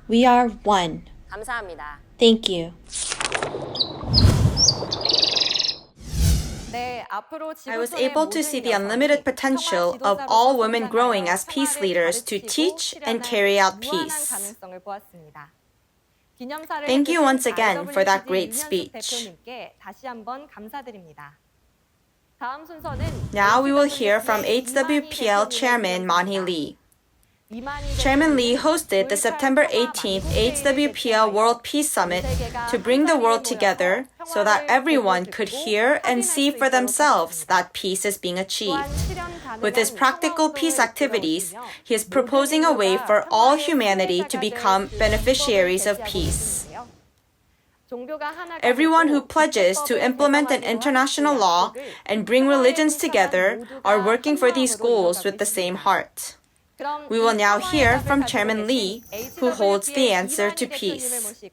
We are one. Thank you. I was able to see the unlimited potential of all women growing as peace leaders to teach and carry out peace. Thank you once again for that great speech. Now we will hear from HWPL Chairman Man-hee Lee. Chairman Lee hosted the September 18th HWPL World Peace Summit to bring the world together so that everyone could hear and see for themselves that peace is being achieved. With his practical peace activities, he is proposing a way for all humanity to become beneficiaries of peace. Everyone who pledges to implement an international law and bring religions together are working for these goals with the same heart. We will now hear from Chairman Lee, who holds the answer to peace.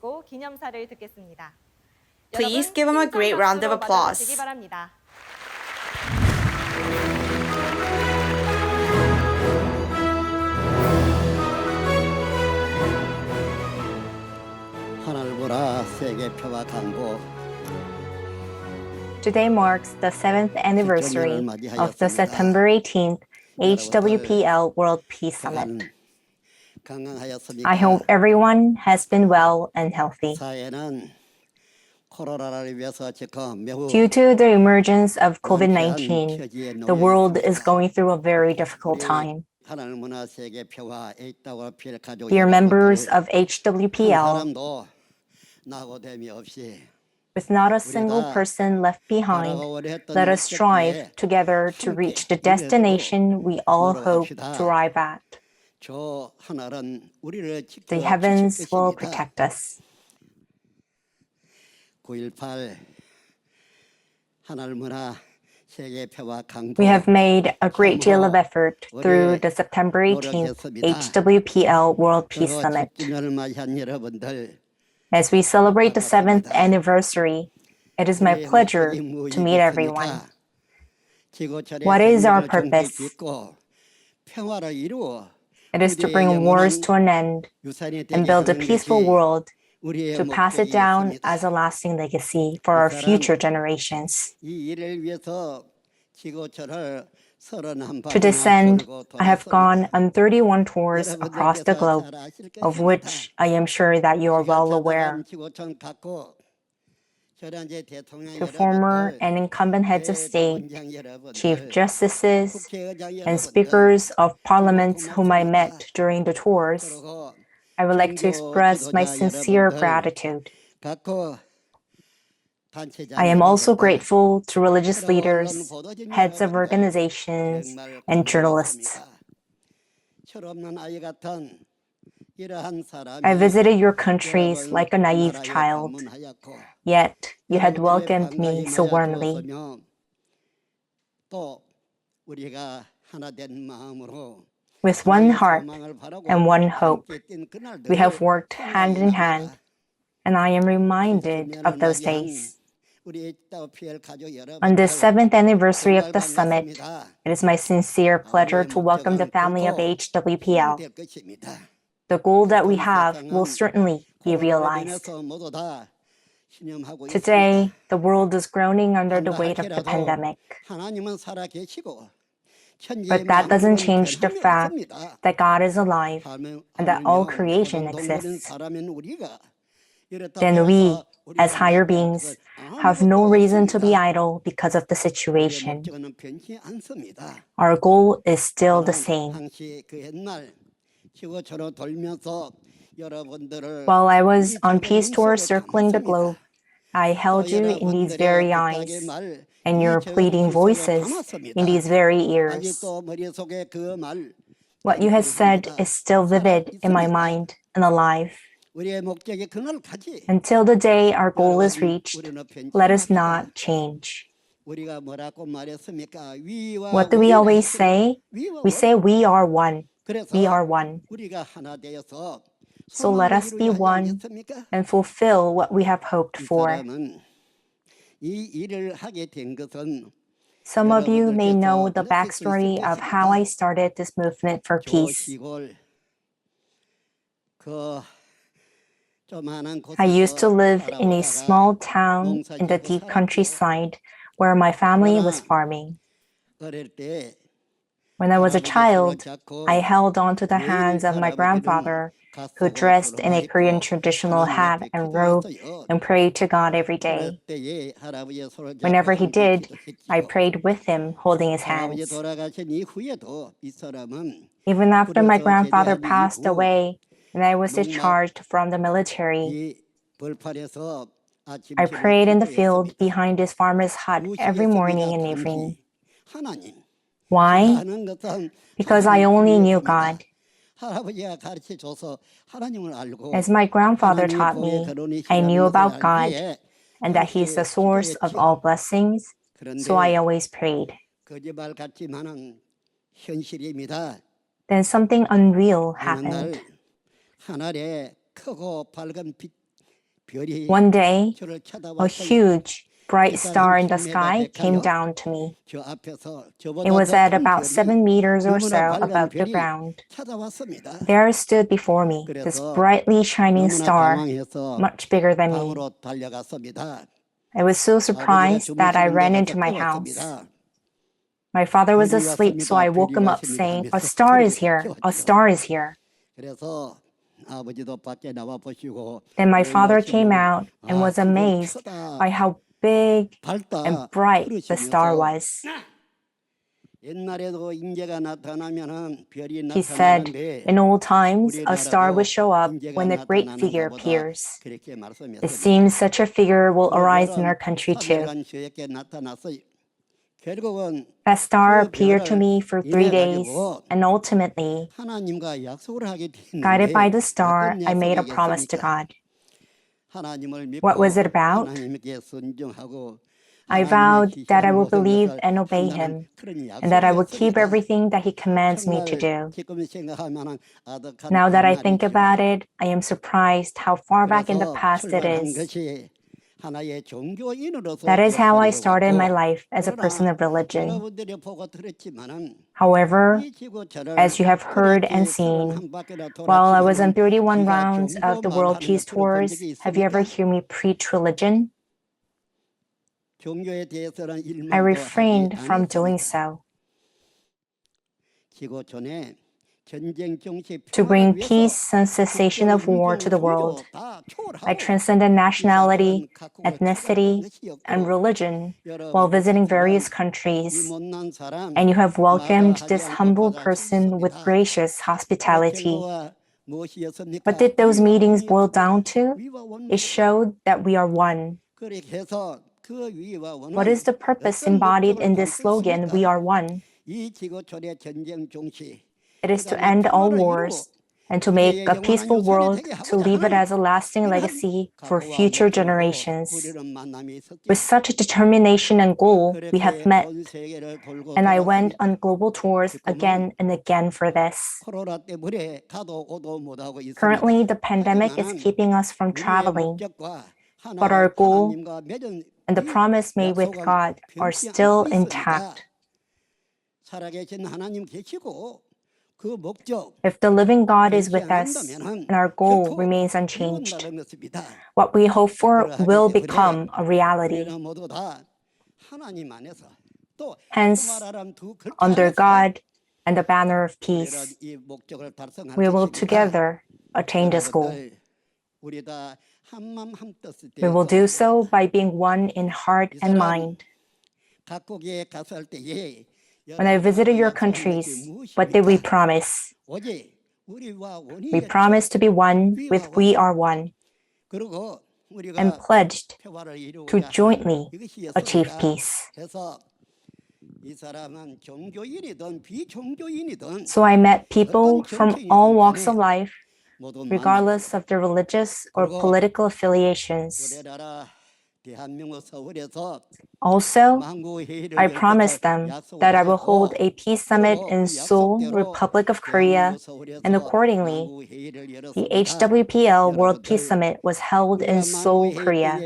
Please give him a great round of applause. 하늘 보라 세계표와 강보 Today marks the 7th anniversary of the September 18th HWPL World Peace Summit. I hope everyone has been well and healthy. Due to the emergence of COVID-19, the world is going through a very difficult time. Dear members of HWPL, with not a single person left behind, let us strive together to reach the destination we all hope to arrive at. The heavens will protect us. We have made a great deal of effort through the September 18th HWPL World Peace Summit. As we celebrate the 7th anniversary, it is my pleasure to meet everyone. What is our purpose? It is to bring wars to an end and build a peaceful world to pass it down as a lasting legacy for our future generations. To this end, I have gone on 31 tours across the globe, of which I am sure that you are well aware. To former and incumbent heads of state, chief justices, and speakers of parliaments whom I met during the tours, I would like to express my sincere gratitude. I am also grateful to religious leaders, heads of organizations, and journalists. I visited your countries like a naive child, yet you had welcomed me so warmly. With one heart and one hope, we have worked hand in hand, and I am reminded of those days. On this 7th anniversary of the summit, it is my sincere pleasure to welcome the family of HWPL. The goal that we have will certainly be realized. Today, the world is groaning under the weight of the pandemic. But that doesn't change the fact that God is alive and that all creation exists. Then we, as higher beings, have no reason to be idle because of the situation. Our goal is still the same. While I was on peace tour circling the globe, I held you in these very eyes, and your pleading voices in these very ears. What you have said is still vivid in my mind and alive. Until the day our goal is reached, let us not change. What do we always say? We say we are one. We are one. So let us be one and fulfill what we have hoped for. Some of you may know the backstory of how I started this movement for peace. I used to live in a small town in the deep countryside where my family was farming. When I was a child, I held on to the hands of my grandfather, who dressed in a Korean traditional hat and robe and prayed to God every day. Whenever he did, I prayed with him, holding his hands. Even after my grandfather passed away and I was discharged from the military, I prayed in the field behind his farmer's hut every morning and evening. Why? Because I only knew God. As my grandfather taught me, I knew about God and that He is the source of all blessings, so I always prayed. Then something unreal happened. One day, a huge, bright star in the sky came down to me. It was at about 7 meters or so above the ground. There stood before me this brightly shining star, much bigger than me. I was so surprised that I ran into my house. My father was asleep, so I woke him up saying, "A star is here, a star is here." Then my father came out and was amazed by how big and bright the star was. He said, in old times, a star would show up when a great figure appears. It seems such a figure will arise in our country too. That star appeared to me for 3 days, and ultimately, guided by the star, I made a promise to God. What was it about? I vowed that I will believe and obey Him, and that I will keep everything that He commands me to do. Now that I think about it, I am surprised how far back in the past it is. That is how I started my life as a person of religion. However, as you have heard and seen, while I was on 31 rounds of the World Peace Tours, have you ever heard me preach religion? I refrained from doing so. To bring peace and cessation of war to the world, I transcended nationality, ethnicity, and religion while visiting various countries, and you have welcomed this humble person with gracious hospitality. What did those meetings boil down to? It showed that we are one. What is the purpose embodied in this slogan, "We are one"? It is to end all wars and to make a peaceful world, to leave it as a lasting legacy for future generations. With such a determination and goal, we have met, and I went on global tours again and again for this. Currently, the pandemic is keeping us from traveling, but our goal and the promise made with God are still intact. If the living God is with us and our goal remains unchanged, what we hope for will become a reality. Hence, under God and the banner of peace, we will together attain this goal. We will do so by being one in heart and mind. When I visited your countries, what did we promise? We promised to be one with "We are one," and pledged to jointly achieve peace. So I met people from all walks of life, regardless of their religious or political affiliations. Also, I promised them that I will hold a peace summit in Seoul, Republic of Korea, and accordingly, the HWPL World Peace Summit was held in Seoul, Korea.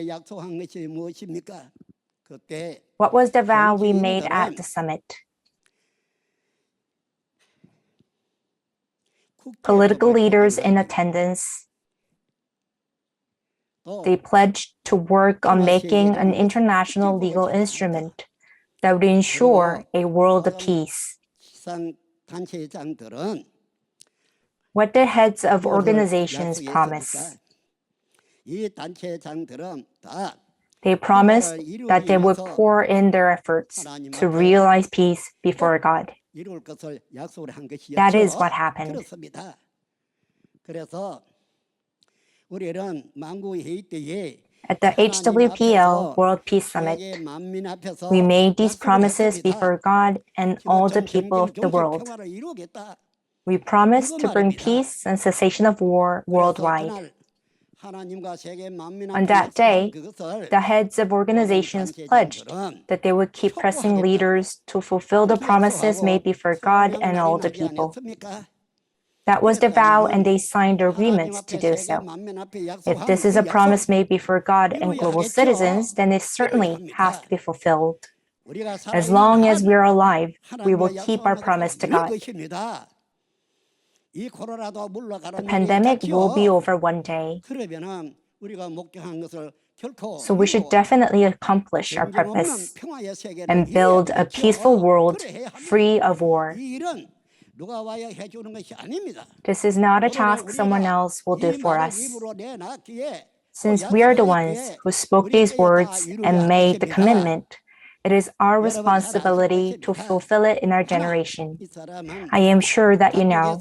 What was the vow we made at the summit? Political leaders in attendance, they pledged to work on making an international legal instrument that would ensure a world of peace. What did heads of organizations promise? They promised that they would pour in their efforts to realize peace before God. That is what happened. At the HWPL World Peace Summit, we made these promises before God and all the people of the world. We promised to bring peace and cessation of war worldwide. On that day, the heads of organizations pledged that they would keep pressing leaders to fulfill the promises made before God and all the people. That was the vow, and they signed agreements to do so. If this is a promise made before God and global citizens, then it certainly has to be fulfilled. As long as we are alive, we will keep our promise to God. The pandemic will be over one day. So we should definitely accomplish our purpose and build a peaceful world free of war. This is not a task someone else will do for us. Since we are the ones who spoke these words and made the commitment, it is our responsibility to fulfill it in our generation. I am sure that you know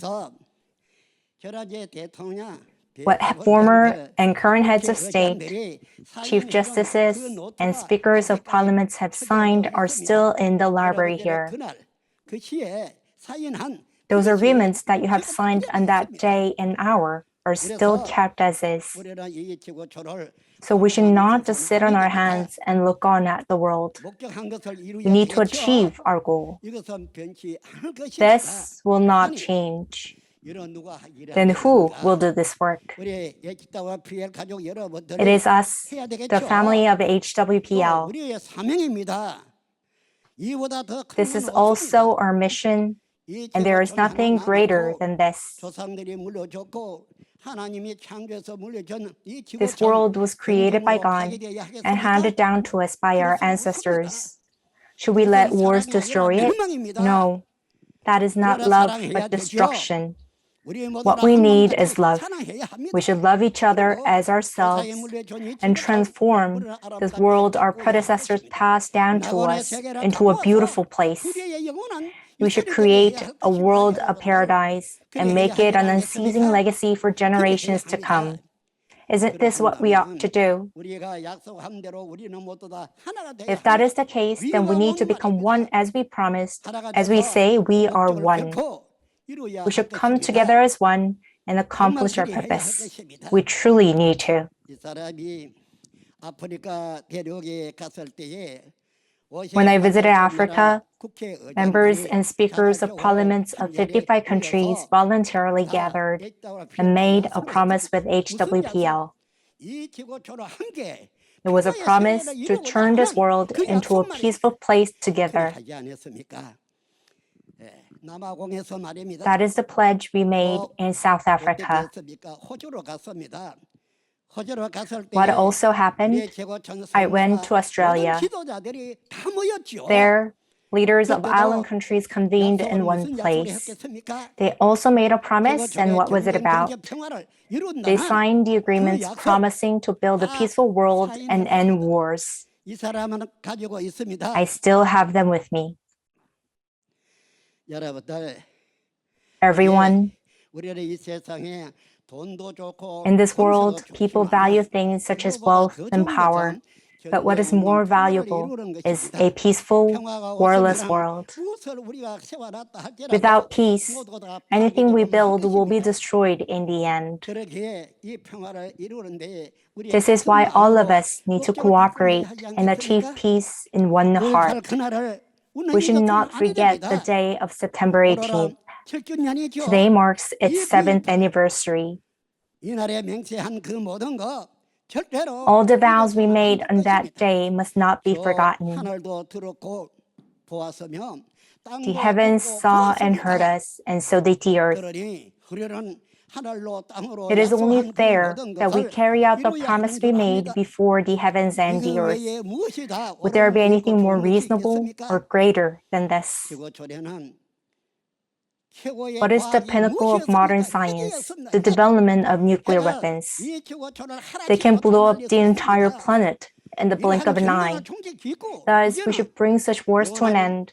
what former and current heads of state, chief justices, and speakers of parliaments have signed are still in the library here. Those agreements that you have signed on that day and hour are still kept as is. So we should not just sit on our hands and look on at the world. We need to achieve our goal. This will not change. Then who will do this work? It is us, the family of HWPL. This is also our mission, and there is nothing greater than this. This world was created by God and handed down to us by our ancestors. Should we let wars destroy it? No, that is not love, but destruction. What we need is love. We should love each other as ourselves and transform this world our predecessors passed down to us into a beautiful place. We should create a world of paradise and make it an unceasing legacy for generations to come. Isn't this what we ought to do? If that is the case, then we need to become one as we promised, as we say we are one. We should come together as one and accomplish our purpose. We truly need to. When I visited Africa, members and speakers of parliaments of 55 countries voluntarily gathered and made a promise with HWPL. It was a promise to turn this world into a peaceful place together. That is the pledge we made in South Africa. What also happened? I went to Australia. There, leaders of island countries convened in one place. They also made a promise, and what was it about? They signed the agreements promising to build a peaceful world and end wars. I still have them with me. Everyone, in this world, people value things such as wealth and power, but what is more valuable is a peaceful, warless world. Without peace, anything we build will be destroyed in the end. This is why all of us need to cooperate and achieve peace in one heart. We should not forget the day of September 18th. Today marks its 7th anniversary. All the vows we made on that day must not be forgotten. The heavens saw and heard us, and so did the earth. It is only fair that we carry out the promise we made before the heavens and the earth. Would there be anything more reasonable or greater than this? What is the pinnacle of modern science? The development of nuclear weapons. They can blow up the entire planet in the blink of an eye. Thus, we should bring such wars to an end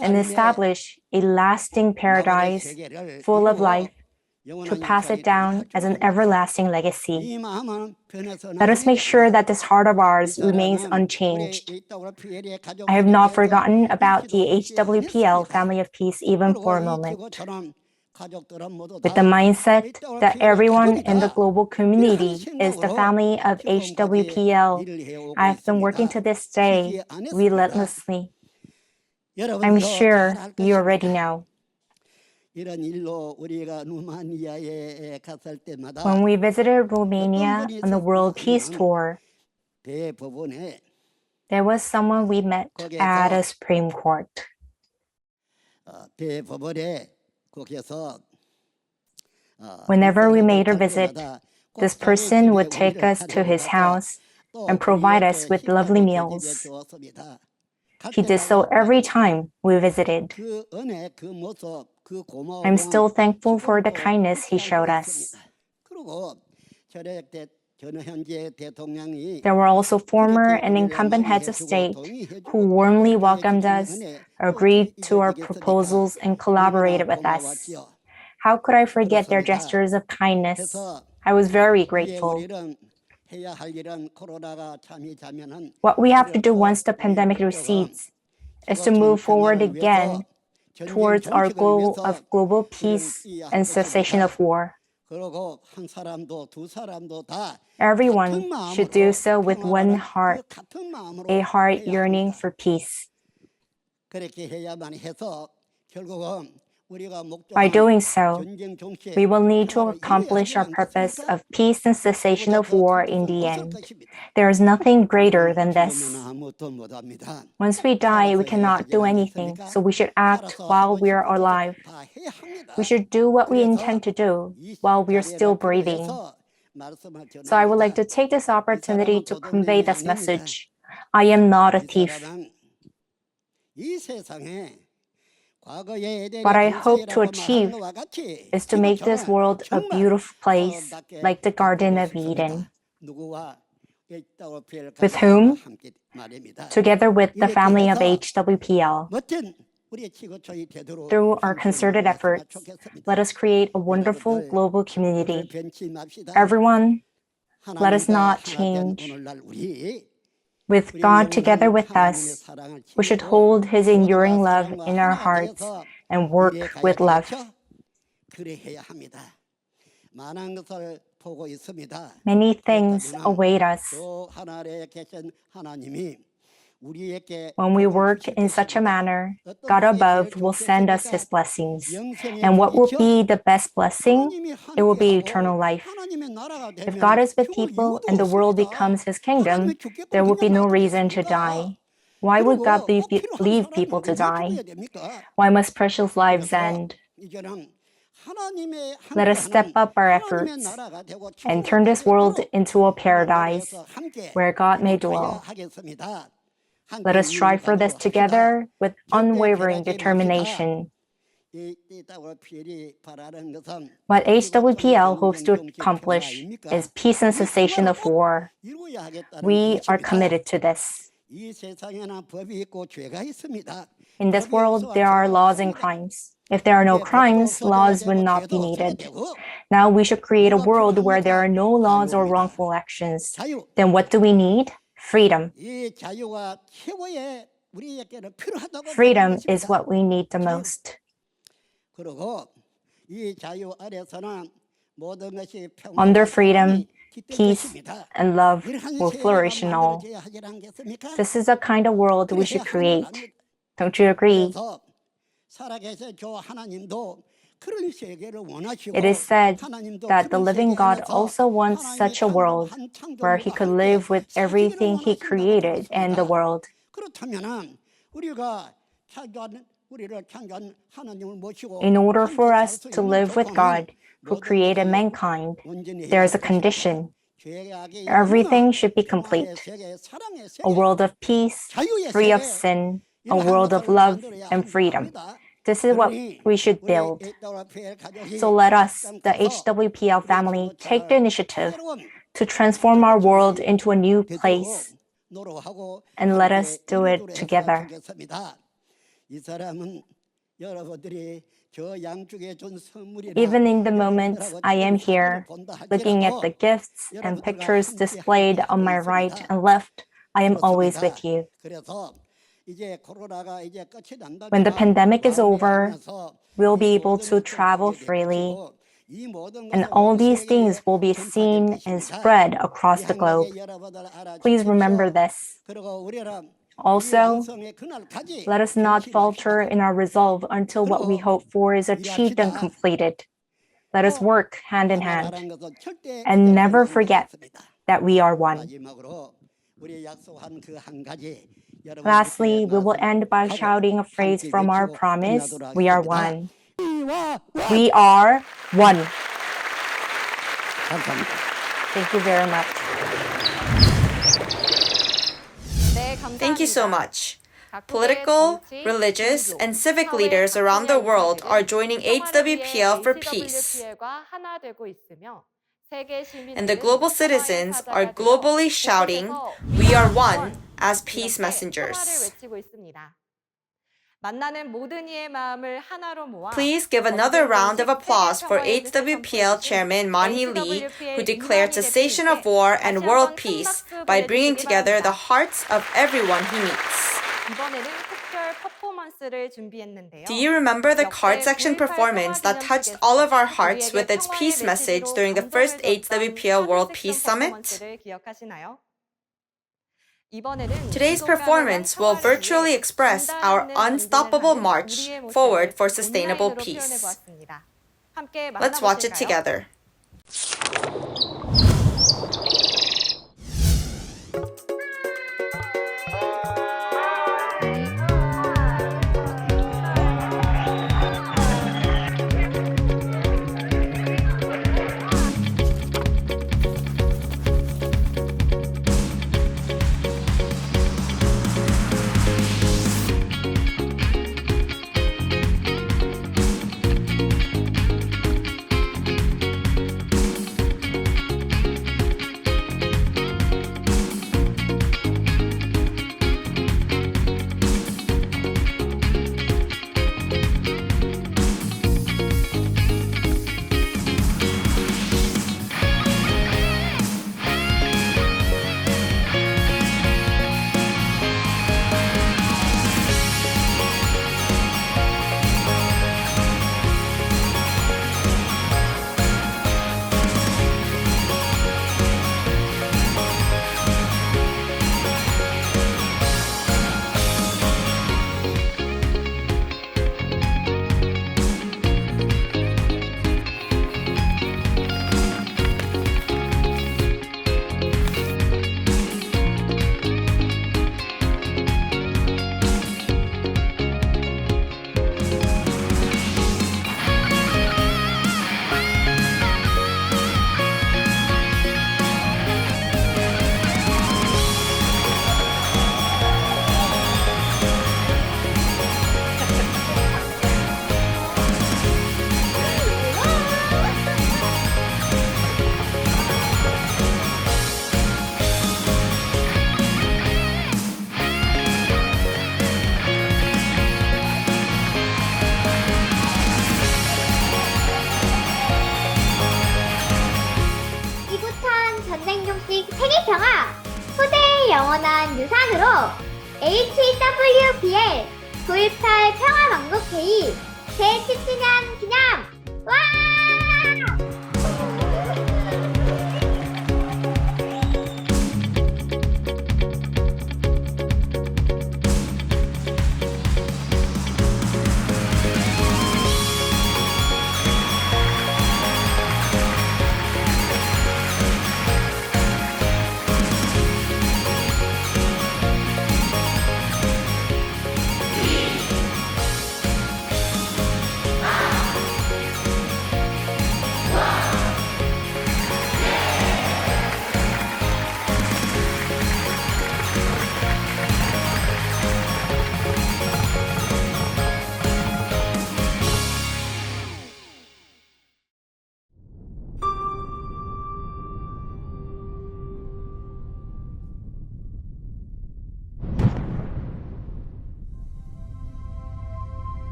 and establish a lasting paradise full of life to pass it down as an everlasting legacy. Let us make sure that this heart of ours remains unchanged. I have not forgotten about the HWPL Family of Peace even for a moment. With the mindset that everyone in the global community is the family of HWPL, I have been working to this day relentlessly. I'm sure you already know. When we visited Romania on the World Peace Tour, there was someone we met at a Supreme Court. Whenever we made a visit, this person would take us to his house and provide us with lovely meals. He did so every time we visited. I'm still thankful for the kindness he showed us. There were also former and incumbent heads of state who warmly welcomed us, agreed to our proposals, and collaborated with us. How could I forget their gestures of kindness? I was very grateful. What we have to do once the pandemic recedes is to move forward again towards our goal of global peace and cessation of war. Everyone should do so with one heart, a heart yearning for peace. By doing so, we will need to accomplish our purpose of peace and cessation of war in the end. There is nothing greater than this. Once we die, we cannot do anything, so we should act while we are alive. We should do what we intend to do while we are still breathing. So I would like to take this opportunity to convey this message. I am not a thief. What I hope to achieve is to make this world a beautiful place like the Garden of Eden. With whom? Together with the family of HWPL. Through our concerted efforts, let us create a wonderful global community. Everyone, let us not change. With God together with us, we should hold His enduring love in our hearts and work with love. Many things await us. When we work in such a manner, God above will send us His blessings. And what will be the best blessing? It will be eternal life. If God is with people and the world becomes His kingdom, there will be no reason to die. Why would God leave people to die? Why must precious lives end? Let us step up our efforts and turn this world into a paradise where God may dwell. Let us strive for this together with unwavering determination. What HWPL hopes to accomplish is peace and cessation of war. We are committed to this. In this world, there are laws and crimes. If there are no crimes, laws would not be needed. Now we should create a world where there are no laws or wrongful actions. Then what do we need? Freedom. Freedom is what we need the most. Under freedom, peace and love will flourish in all. This is the kind of world we should create. Don't you agree? It is said that the living God also wants such a world where He could live with everything He created and the world. In order for us to live with God, who created mankind, there is a condition. Everything should be complete. A world of peace, free of sin, a world of love and freedom. This is what we should build. So let us, the HWPL family, take the initiative to transform our world into a new place. And let us do it together. Even in the moments I am here, looking at the gifts and pictures displayed on my right and left, I am always with you. When the pandemic is over, we'll be able to travel freely, and all these things will be seen and spread across the globe. Please remember this. Also, let us not falter in our resolve until what we hope for is achieved and completed. Let us work hand in hand and never forget that we are one. Lastly, we will end by shouting a phrase from our promise, we are one. We are one. Thank you very much. Thank you so much. Political, religious, and civic leaders around the world are joining HWPL for peace. And the global citizens are globally shouting, "We are one," as peace messengers. Please give another round of applause for HWPL Chairman Man-hee Lee, who declared cessation of war and world peace by bringing together the hearts of everyone he meets. Do you remember the card section performance that touched all of our hearts with its peace message during the first HWPL World Peace Summit? Today's performance will virtually express our unstoppable march forward for sustainable peace. Let's watch it together. 세계평화, 후대의 영원한 유산으로 HWPL 9.18 평화만국회의 제17주년 기념! 와!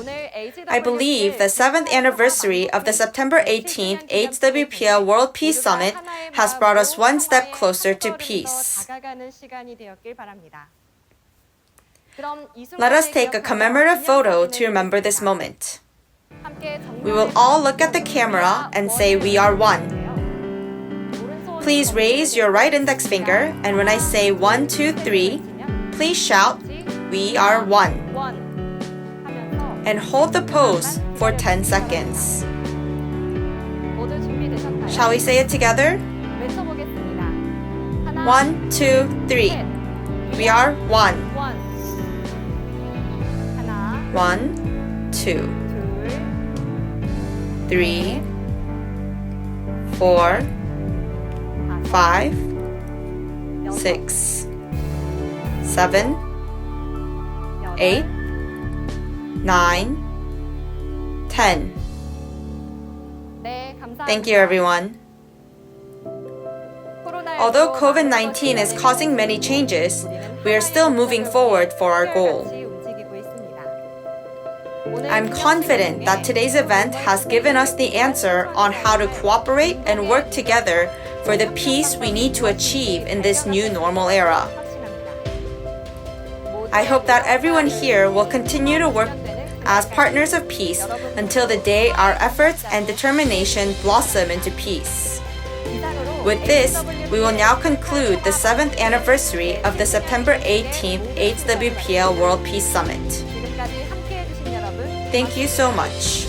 I believe the 7th anniversary of the September 18th HWPL World Peace Summit has brought us one step closer to peace. Let us take a commemorative photo to remember this moment. We will all look at the camera and say we are one. Please raise your right index finger, and when I say 1, 2, 3, please shout, "We are one." And hold the pose for 10 seconds. Shall we say it together? 1, 2, 3. We are one. 1, 2, 3, 4, 5, 6, 7, 8, 9, 10. Thank you, everyone. Although COVID-19 is causing many changes, we are still moving forward for our goal. I'm confident that today's event has given us the answer on how to cooperate and work together for the peace we need to achieve in this new normal era. I hope that everyone here will continue to work as partners of peace until the day our efforts and determination blossom into peace. With this, we will now conclude the 7th anniversary of the September 18th HWPL World Peace Summit. Thank you so much.